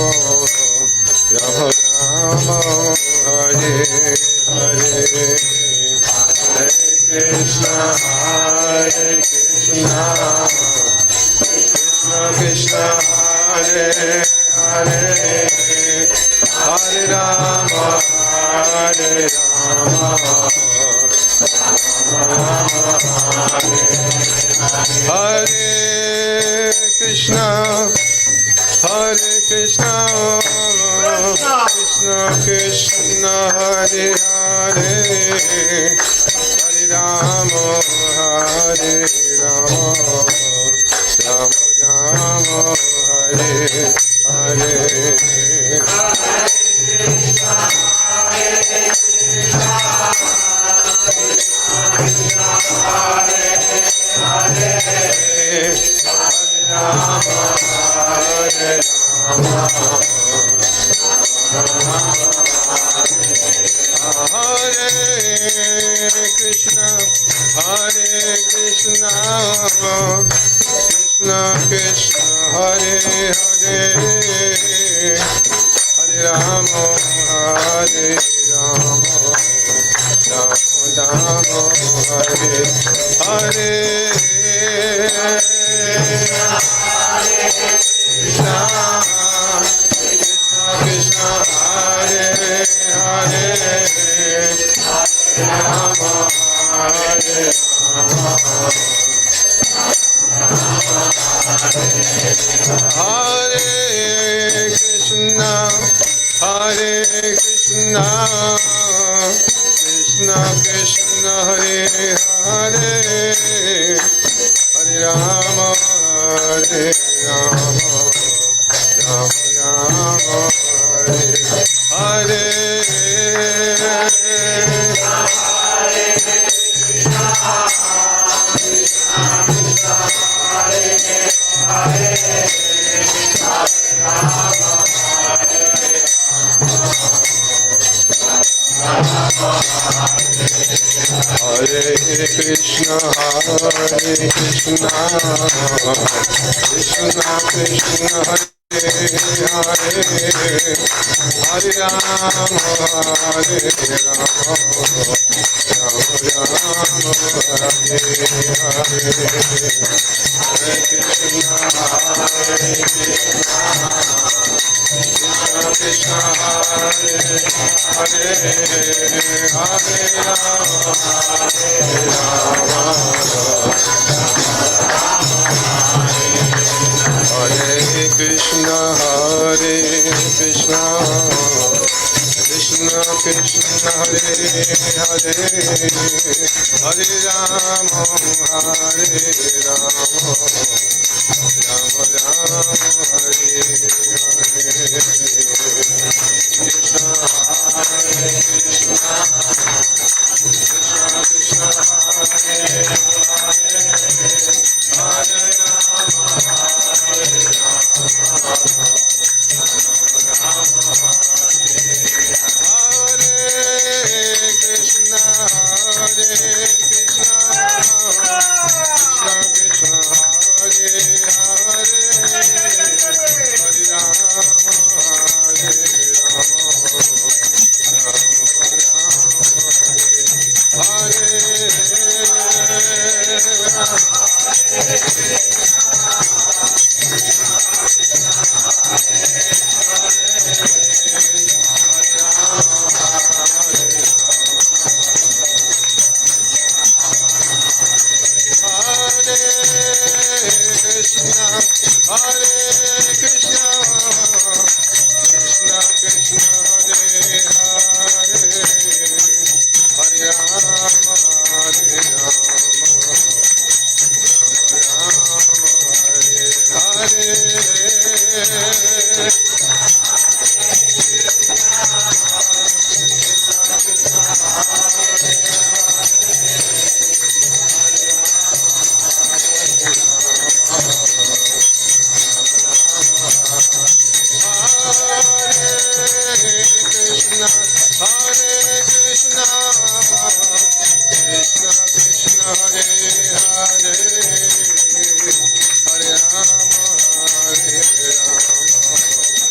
Rama Rama Hare Hare Hare Krishna Krishna Krishna Hare Hare Hare Rama Hare Rama Hare Krishna Hare Krishna, Krishna Krishna, Hare Hare, Hare Rama, Hare Rama, Rama Rama, Hare Hare. Hare Krishna, Krishna Krishna, Hare Hare, Hare Rama, Hare Rama, Rama Rama, Hare Hare. Krishna, Krishna, Hare Hare, Rama, Hare Rama, Hare Krishna, Krishna Krishna, Hare Hare, Hare Rama, Hare Rama, Rama Rama, Hare Hare. Hare Krishna, Krishna Krishna, Hare Hare, Hare Rama, Hare Rama, Rama Rama, Hare Hare. Hare Krishna, Krishna Hare Hare, Hare Rama, Hare Rama, Hare Krishna, Krishna Krishna, Hare Hare, Hare Rama, Hare Rama, Rama Rama, Hare Hare. Krishna, Hare Krishna, Krishna Krishna, Hare Hare, Hare Rama, Hare Rama, Hare Rama, Hare Rama,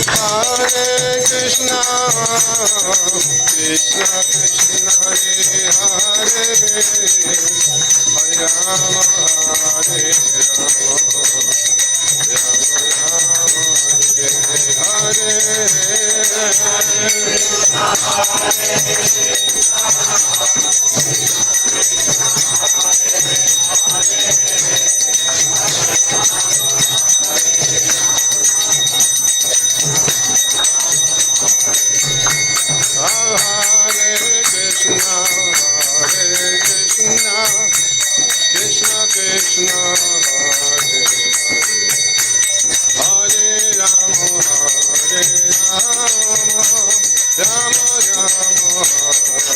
Hare Krishna, Krishna Krishna Hare Hare, Hare Rama, Hare Rama, Rama Rama,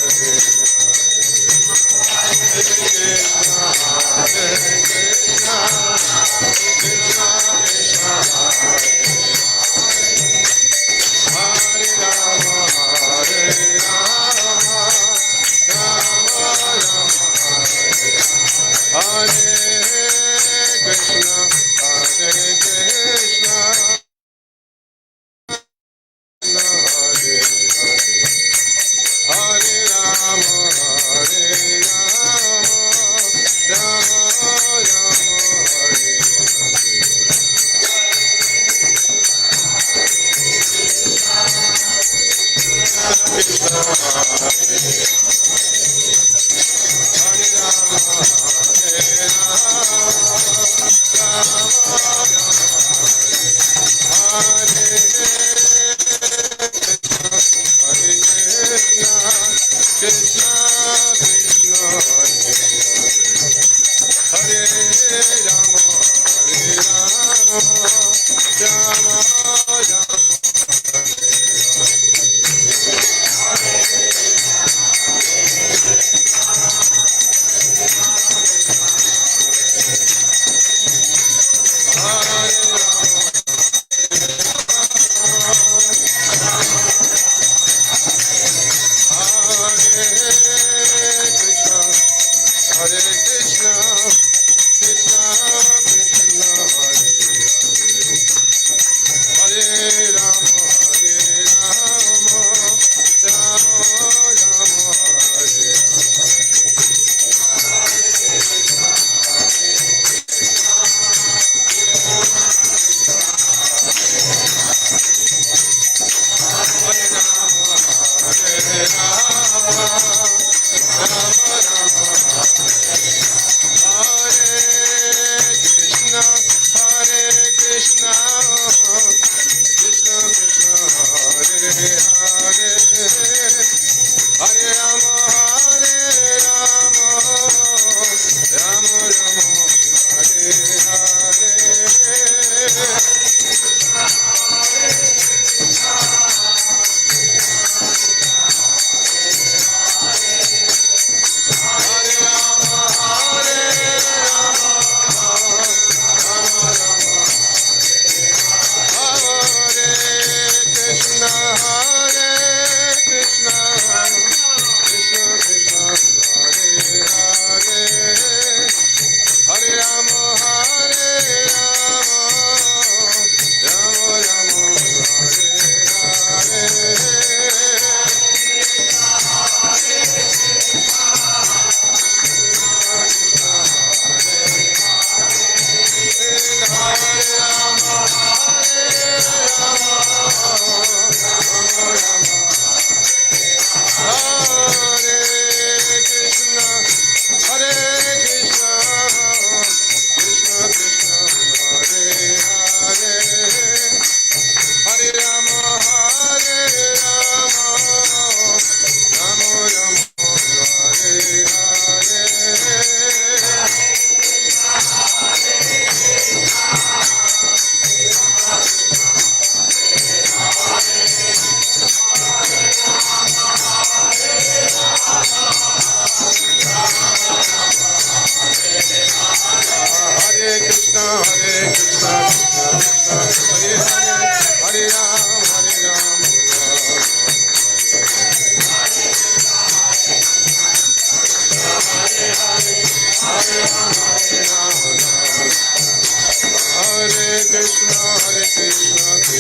Hare Krishna, Hare Krishna,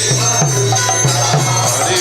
Hare Krishna,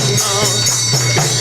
Krishna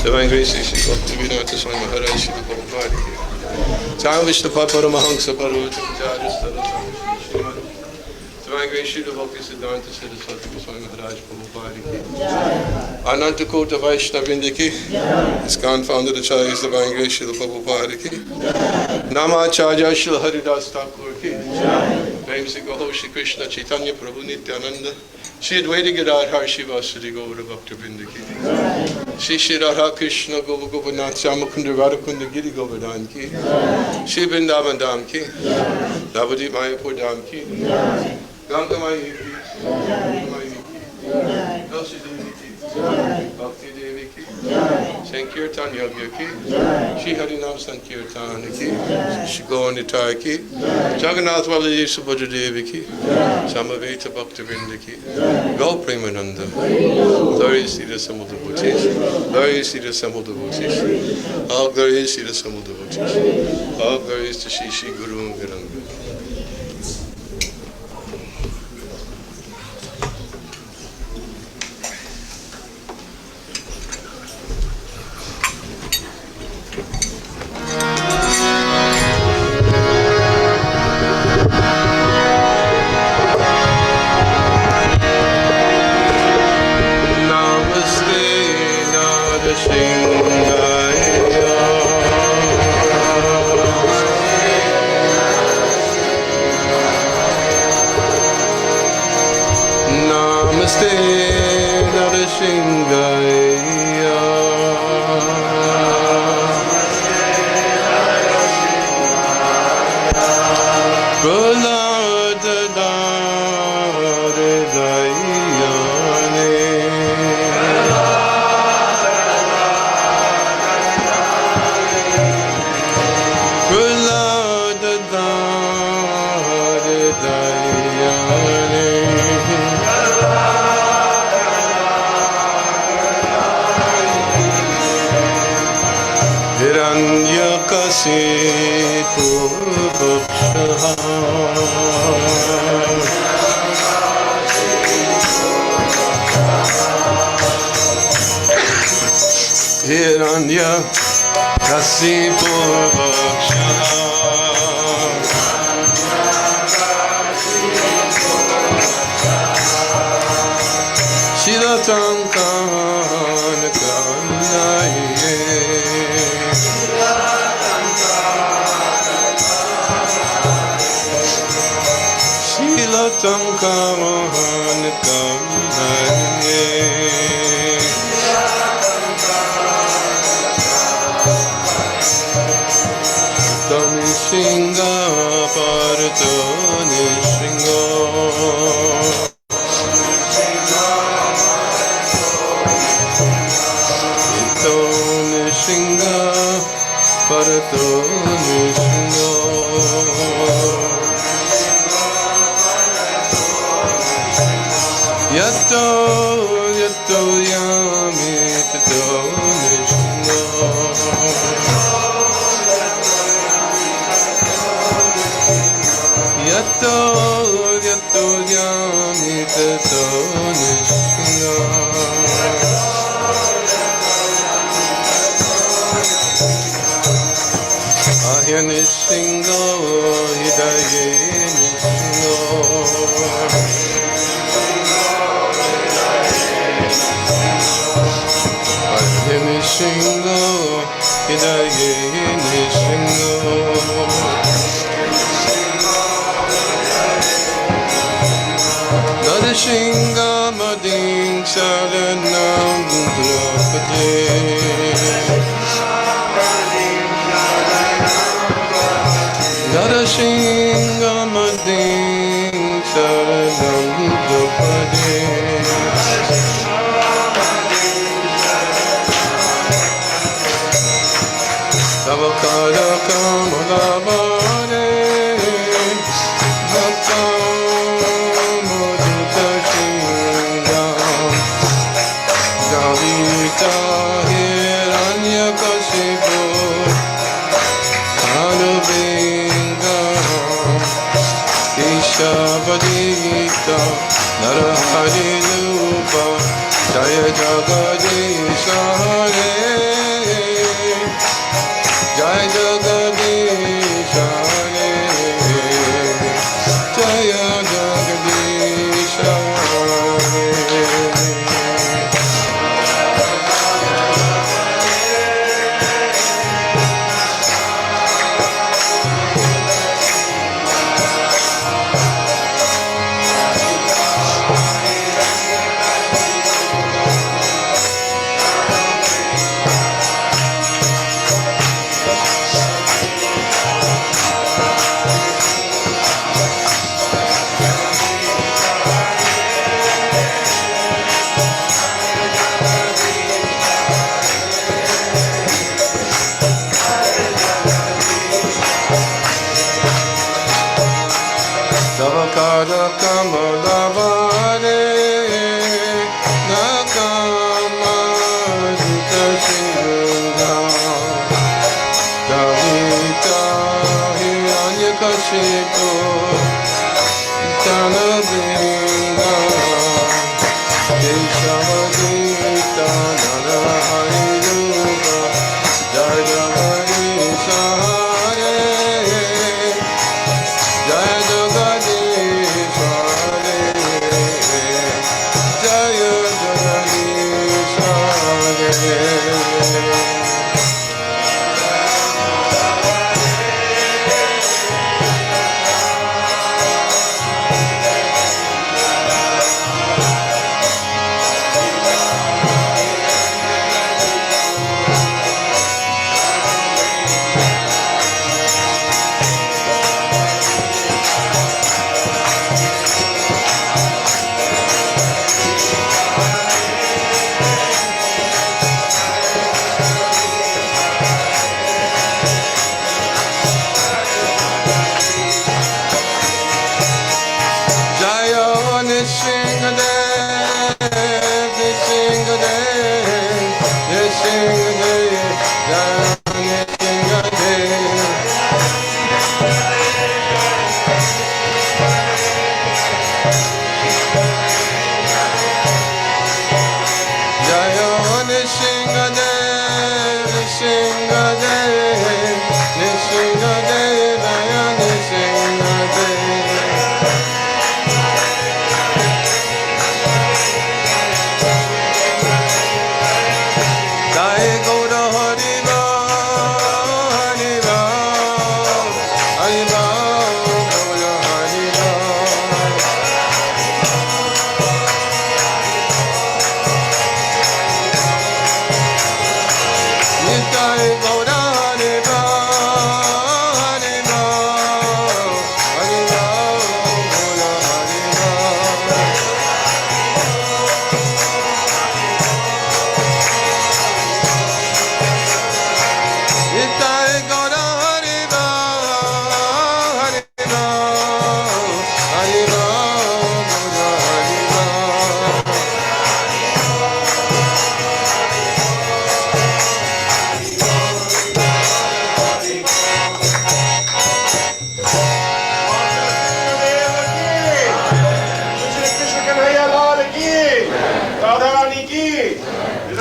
Divine Grace, Shri Bhaktivedanta Swami Maharaj, Shri Prabhupada. Jai Vishnupad Paramahamsa Parvata Swami Divine Grace, Shri Bhakti Siddhanta Saraswati Swami Maharaj Prabhupada. Ananta Kota Vaishnavinda ki, ISKCON founder Acharyas Divine Grace, Shri Prabhupada ki. Namacharya Shri Haridas Thakur ki. Prem Se Gaho Shri Krishna Chaitanya Prabhu Nityananda. Shri Advaita Gadadhar Shivasari Gaura Bhaktivinoda ki. Shri Shri Radha Krishna Gova Govardhan Shyamakunda Radhakunda Giri Govardhan ki. Shri Vrindavan Dham ki. Navadip Mayapur Dham ki. Ganga Mayi ki. Tulsi Devi ki. Bhakti Devi ki. Sankirtan Yagya ki. Shri Harinam Sankirtan ki. Shri Gauranitai ki. Jagannath Baladev Subhadra Devi ki. Samaveta Bhaktivinoda ki. Gaur Premananda. Glory is to the assembled devotees. Glory is to the assembled devotees. All glory is to the assembled devotees. All glory is to Shri Shri Guru Viranga. Hiranyakasipu Vaksha Hiranyakasipu Vaksha Shilatankan Kanaye Shilatankan Kanaye Nishinga Parto Nishinga Ito Nishinga Parto Nishinga Yato Yato Yami Tato Nishinga Yato Yato Yami Tato Nishinga Ahya Nishinga Hidaye Nishinga Ahya Nishinga Hidaye Nishinga Shinga Madin Salanam Drapade Narashinga Madin Salanam Drapade Tavakara Kamalavane Hiranyakasipu Anuvinga Ishabadita Narahari Rupa Jaya Jagadisha Hare Jaya Jagadisha Hare Jaya Jagadisha Hare Tavakara Kamalavane Nakama Dutashinga Davita Hiranyakasipu Tanavinga Deshavadita Narahari Rupa Jaya Jagadisha Hare Jaya Jagadisha Hare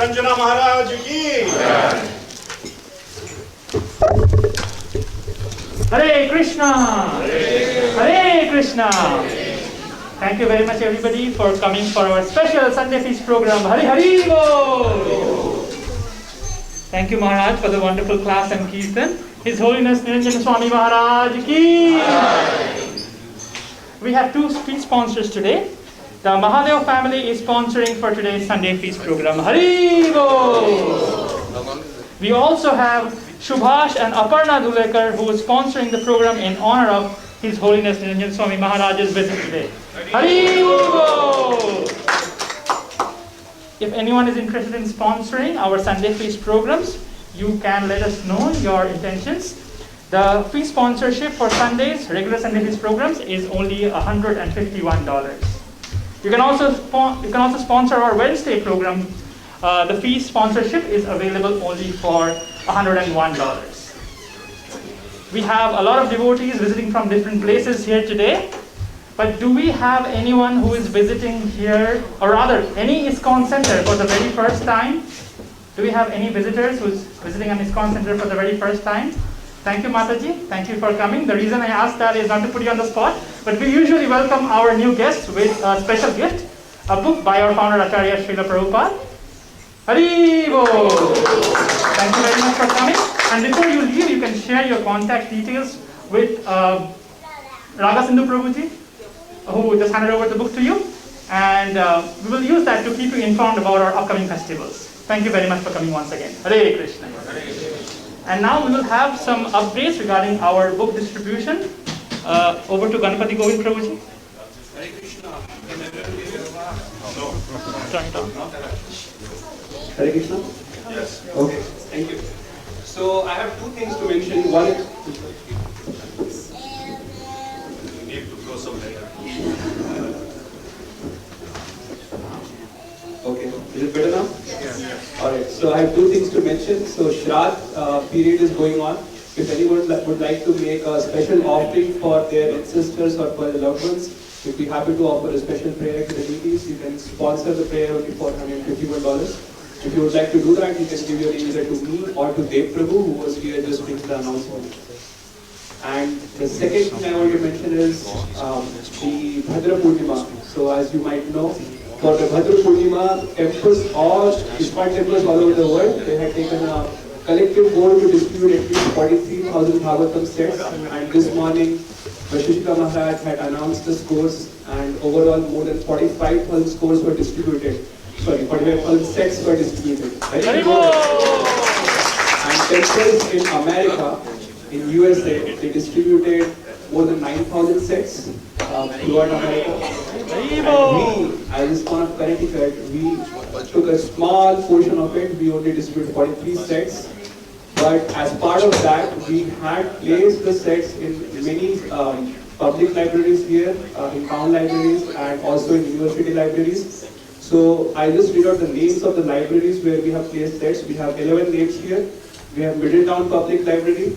Niranjana Maharaj ki. Hare Krishna! Hare Krishna! Thank you very much everybody for coming for our special Sunday Feast program. Hari Hari Bol! Thank you Maharaj for the wonderful class and Kirtan. His Holiness Niranjana Swami Maharaj ki! We have two feast sponsors today. The Mahadev family is sponsoring for today's Sunday Feast program. Hari Bol! We also have Shubhash and Aparna Dulekar who is sponsoring the program in honor of His Holiness Niranjana Swami Maharaj's visit today. Hari Bol! If anyone is interested in sponsoring our Sunday Feast programs, you can let us know your intentions. The fee sponsorship for Sundays, regular Sunday Feast programs is only $151. You can also sponsor our Wednesday program. The fee sponsorship is available only for $101. We have a lot of devotees visiting from different places here today. But do we have anyone who is visiting here, or rather, any ISKCON center for the very first time? Do we have any visitors who's visiting an ISKCON center for the very first time? Thank you, Mataji. Thank you for coming. The reason I asked that is not to put you on the spot, but we usually welcome our new guests with a special gift, a book by our founder Acharya Srila Prabhupada. Hari Bol! Thank you very much for coming. And before you leave, you can share your contact details with Raga Sindhu Prabhuji, who just handed over the book to you. And we will use that to keep you informed about our upcoming festivals. Thank you very much for coming once again. Hare Krishna. And now we will have some updates regarding our book distribution. Over to Ganapati Govind Prabhuji. Hare Krishna. Turn it on. Hare Krishna? Yes. Okay, thank you. So I have two things to mention. One is... You need to throw some letter. Okay, is it better now? Yes. Alright, so I have two things to mention. So Shraddh period is going on. If anyone would like to make a special offering for their ancestors or for their loved ones, we'd be happy to offer a special prayer to the deities. You can sponsor the prayer only for $151. If you would like to do that, you can give your either to me or to Dev Prabhu, who was here just making the announcement. And the second thing I want to mention is the Bhadra Purnima. So as you might know, for the Bhadra Purnima, temples, all ISKCON temples all over the world, they had taken a collective goal to distribute at least 43,000 Bhagavatam sets. And this morning, Vashishta Maharaj had announced the scores, and overall more than 45,000 scores were distributed. Sorry, 45,000 sets were distributed. And temples in America, in USA, they distributed more than 9,000 sets throughout America. And we, as ISKCON of Connecticut, we took a small portion of it. We only distributed 43 sets. But as part of that, we had placed the sets in many public libraries here, in town libraries, and also in university libraries. So I just read out the names of the libraries where we have placed sets. We have 11 names here. We have Middletown Public Library,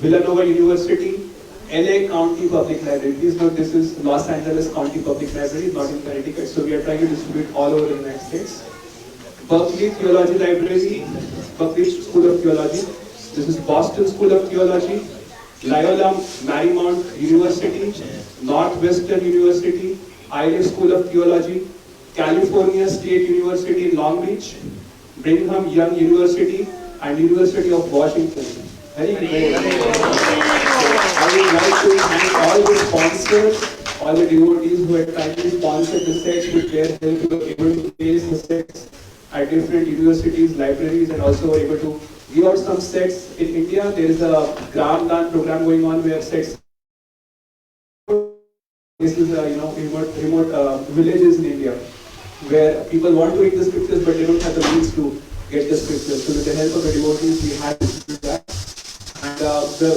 Villanova University, LA County Public Library. Please note this is Los Angeles County Public Library, not in Connecticut. So we are trying to distribute all over the United States. Berkeley Theology Library, Berkeley School of Theology. This is Boston School of Theology, Loyola Marymount University, Northwestern University, Irish School of Theology, California State University in Long Beach, Brigham Young University, and University of Washington. Very good. I would like to thank all the sponsors, all the devotees who had kindly sponsored the sets. With their help, we were able to place the sets at different universities, libraries, and also were able to give out some sets. In India, there is a Gram Dan program going on where sets. This is remote villages in India where people want to read the scriptures but they don't have the means to get the scriptures. So with the help of the devotees, we had to do that. And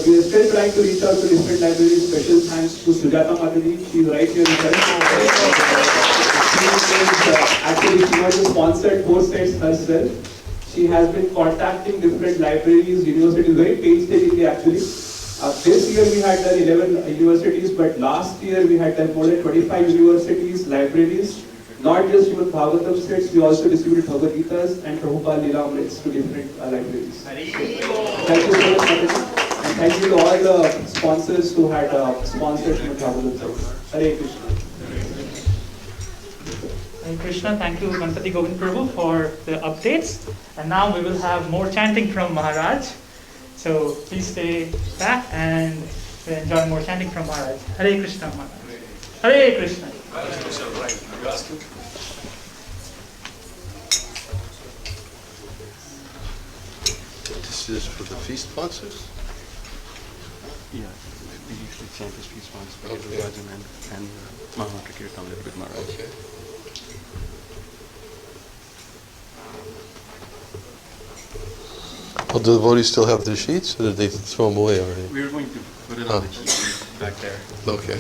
we are still trying to reach out to different libraries. Special thanks to Sujata Mataji. She is right here with us. Actually, she was sponsored 4 sets herself. She has been contacting different libraries, universities, very painstakingly actually. This year we had done 11 universities, but last year we had done more than 25 universities, libraries, not just Srimad Bhagavatam sets, we also distribute Bhagavad Gitas and Prabhupada Leela Amrits to different libraries. So, thank you so much, Mataji. And thank you to all the sponsors who had sponsored Srimad Bhagavatam sets. Hare Krishna. Hare Krishna, thank you Ganpati Govind Prabhu for the updates. And now we will have more chanting from Maharaj. So please stay back and we'll enjoy more chanting from Maharaj. Hare Krishna Maharaj. Hare Krishna. This is for the feast sponsors? Yeah, we usually chant this feast once for Okay. Rajan and Mahamatra Kirtan a little bit, Maharaj. Okay. Well, do the devotees still have their sheets, or did they throw them away already? We were going to put it on the sheet back there. Okay.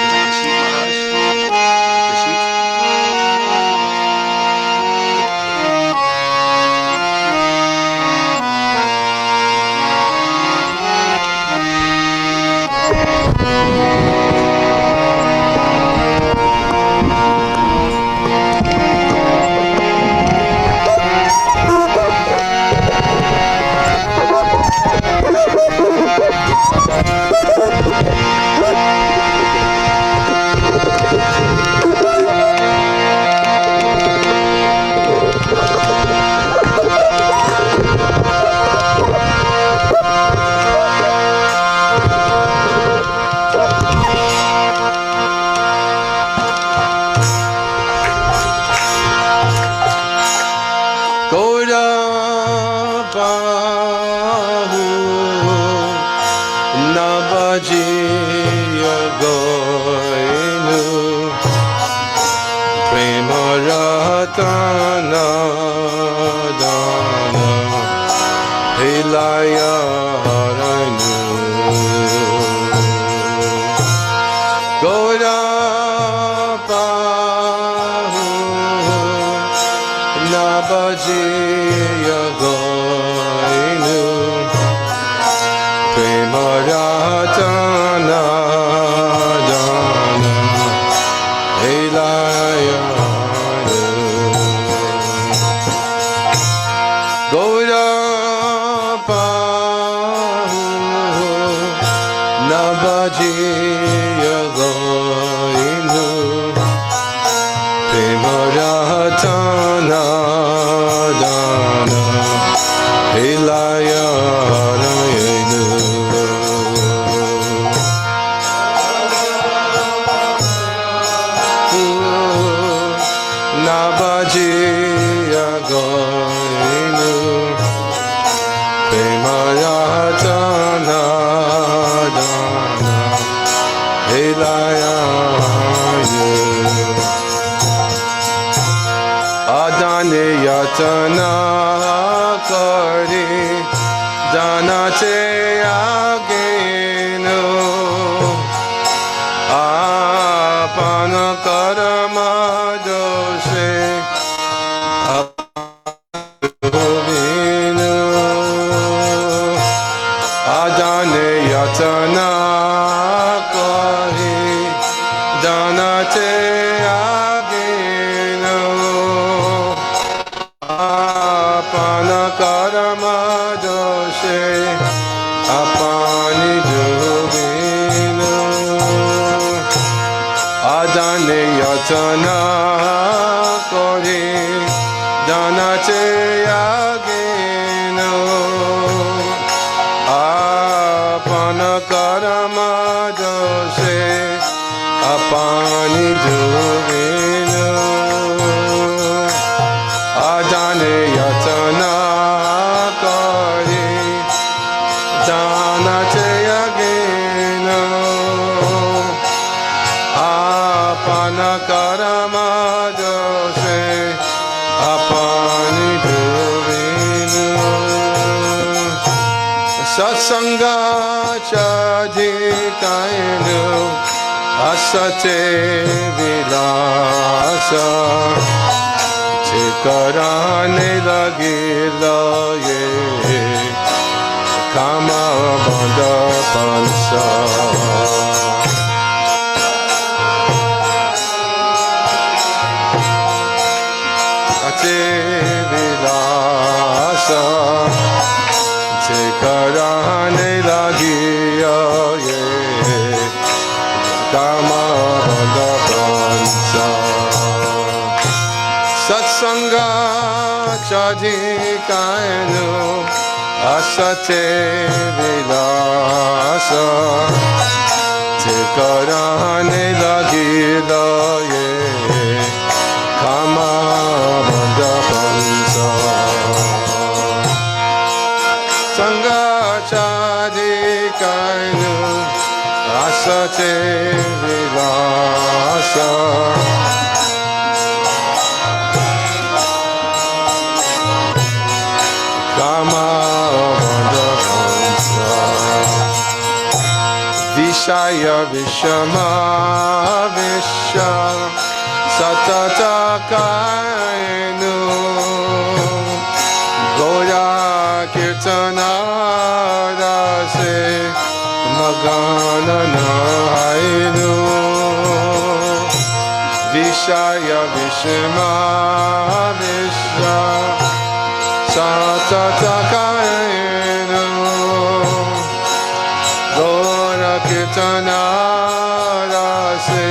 The sheet, Maharaj. The sheet. Gaura Bahu Nabajiya Goinu Prema Ratana Dana Hilaya Haranu Gaura Bahu Nabajiya Goinu Prema Ratana Dana Hilaya Gaura Bahu Nabajiya Goinu Prema Ratana Dana Hilaya Nabajiya Goinu Prema Ratana Dana Hilaya Adane Yatana Kari Dana Te Agenu Apana Karama Doshe Abhinu Adane Yatana Kari Dana Te Agenu Apana Karama Doshe Apani Dubinu Adane Yatana Kori Dana Te Agenu Apana Karama Doshe Apani Dubinu Adane Yatana Kari Dana Te Agenu Apana Karama Doshe Apani Satsanga chadikainu asate vilasa Chikarane lagila ye kama banda pansa Ate vilasa Chikarane lagiya ye kama banda pansa Satsanga chadikainu asate vilasa Chikarane lagila ye kama banda pansa Sanga chadikainu asate vilasa Kama banda pansa Vishaya vishama visha Satata kainu Goya kirtana rase Magana nainu Vishaya vishama visha Satatakainu Gora Kirtana Rase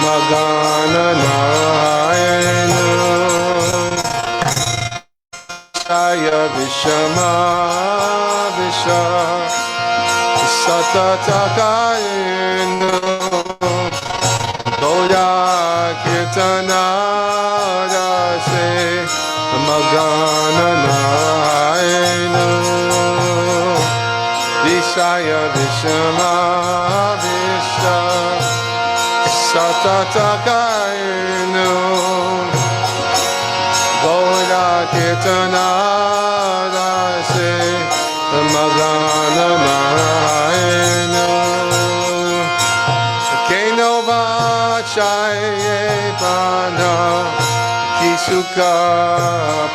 Magana Nainu Shaya Vishama Visha Satatakainu Gora Kirtana Rase Magana nainu Vishaya vishama visha Satatakainu Goda kirtana rase Magana nainu Keno vachaye pana Kisuka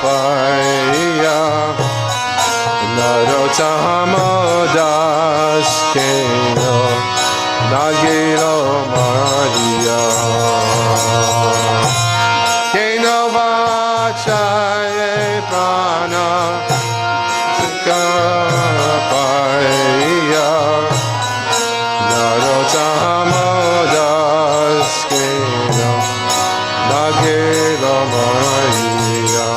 paya Narotama das keno Nagiro Maria Keno vachaye prana Kisuka paya Narotama das keno Nagiro Maria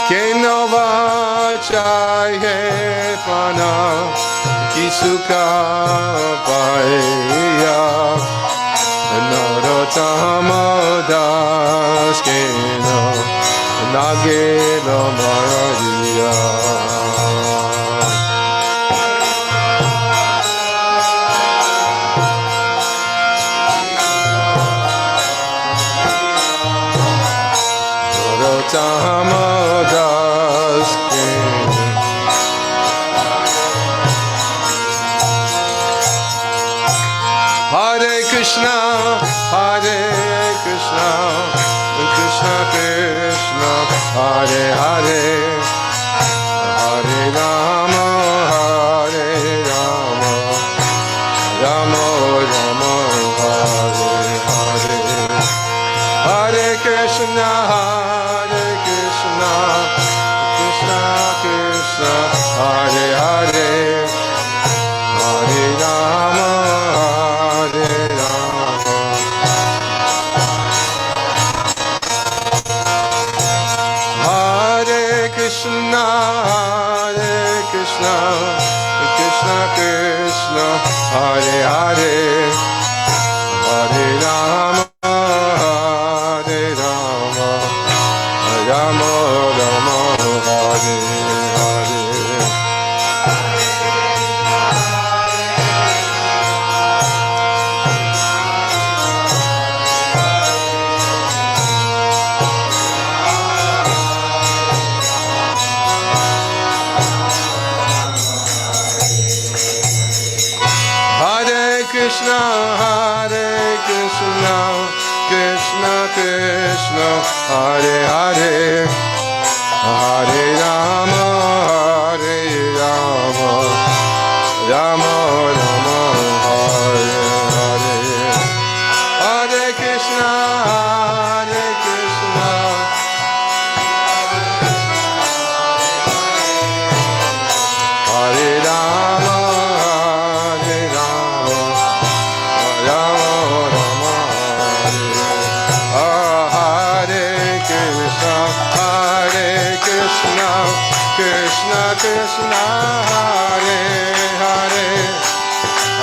Keno vachaye pana Kisuka paya Narotama das keno Nagiro Maria Tamadas Hare Krishna, Hare Krishna, Krishna Krishna, Hare Hare, Hare Rama, Hare Rama, Rama Rama, Hare Hare, Hare Krishna, Hare Krishna, Krishna Krishna, Hare Hare, Hare Rama, Hare Rama, Hare Krishna, Hare Krishna, Krishna Krishna, Hare Hare, Hare Rama. Rama Rama Hare Hare Krishna, Hare Hare, Hare Rama, Hare Rama, Rama Rama, Hare Hare, Hare Krishna, Hare Krishna, Hare Rama, Hare Rama, Rama Rama, Hare Krishna, Hare Krishna, Krishna Krishna, Hare Hare,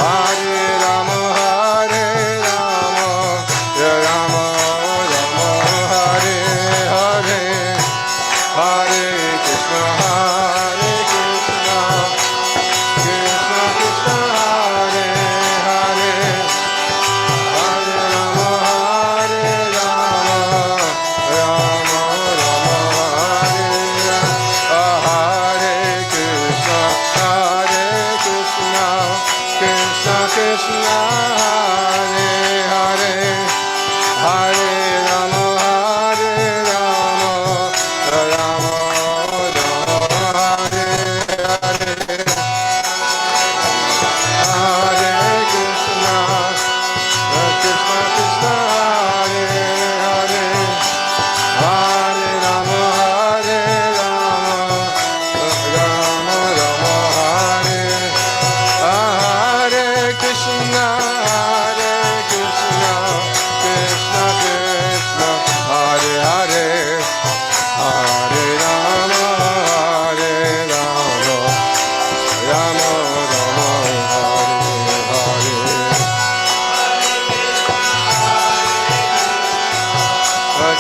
Hare Rama, Hare Rama, Rama Rama, Hare Hare, Hare Krishna, Hare Krishna, Krishna Krishna, Hare Hare, Hare Rama, Hare Rama, Rama Rama, Hare Hare, Krishna, Hare Krishna, Krishna Krishna, Hare Hare, Hare Rama, Hare Rama, Rama Rama, Hare Hare, Hare Krishna, Krishna Krishna, Hare Hare, Hare Rama, Hare Rama, Rama Rama, Hare Hare Krishna, Hare Krishna, Krishna Krishna, Hare Hare, Hare Rama, Hare Rama, Rama Rama, Hare Hare,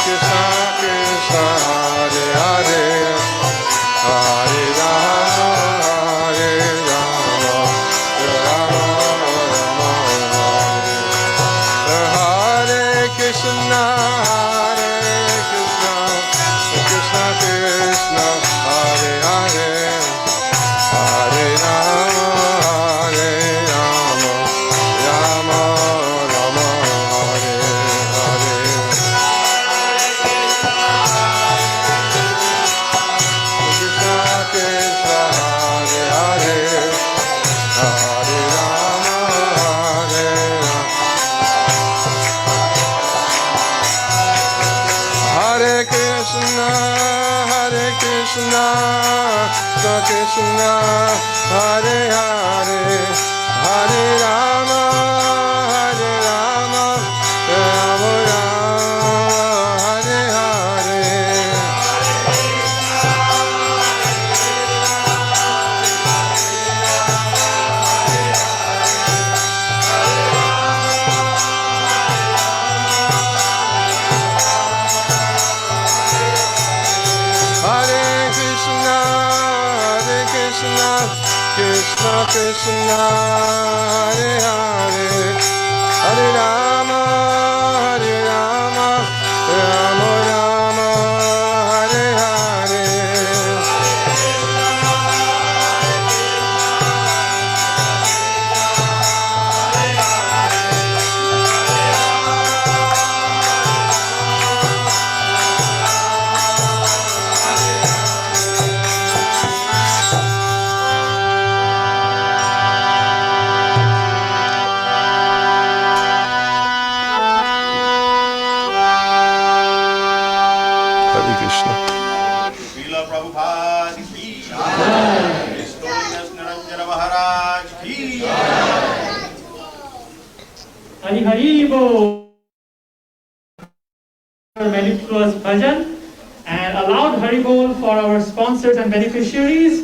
Krishna Krishna, Hare Hare, Hare Rama, Hare Rama, Rama Rama, Hare Krishna, Hare Krishna, Krishna Krishna, Hare Hare, Hare Rama, Hare Rama, Rama Rama, Hare Hare, Krishna Krishna, Hare Hare, Hare Rama, Hare Rama, Hare Krishna, Hare Krishna, Krishna Krishna, Hare Hare, Hare Rama, Hare Rama, Rama Rama, Hare Hare, Hare Krishna, Hare Krishna, Krishna Krishna, Hare Hare, Hare Rama, Hare Rama, Rama Rama, Hare Hare, Hare Krishna. Srila Prabhupada ki jai. His Holiness Niranjana Maharaj ki jai. Hari Hari Bo. Many plus bhajan and a loud Hari Bol for our sponsors and beneficiaries.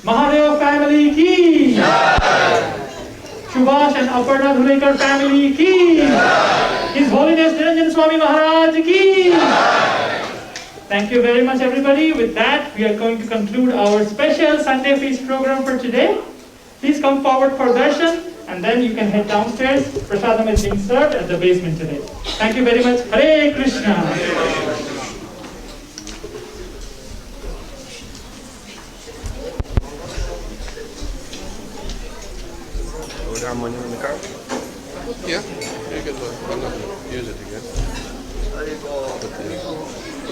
Mahadeva family ki Subhash and Aparna Dhulekar family ki His Holiness Niranjan Swami Maharaj ki Thank you very much everybody. With that, we are going to conclude our special Sunday feast program for today. Please come forward for darshan and then you can head downstairs. Prasadam is being served at the basement today. Thank you very much. Hare Krishna. We got money in the car? Yeah, you can look. I'm not going to use it again.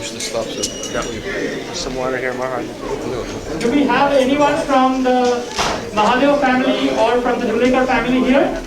finish the stuff, so got me some water here, Maharaj. Do we have anyone from the Mahadev family or from the Dulekar family here?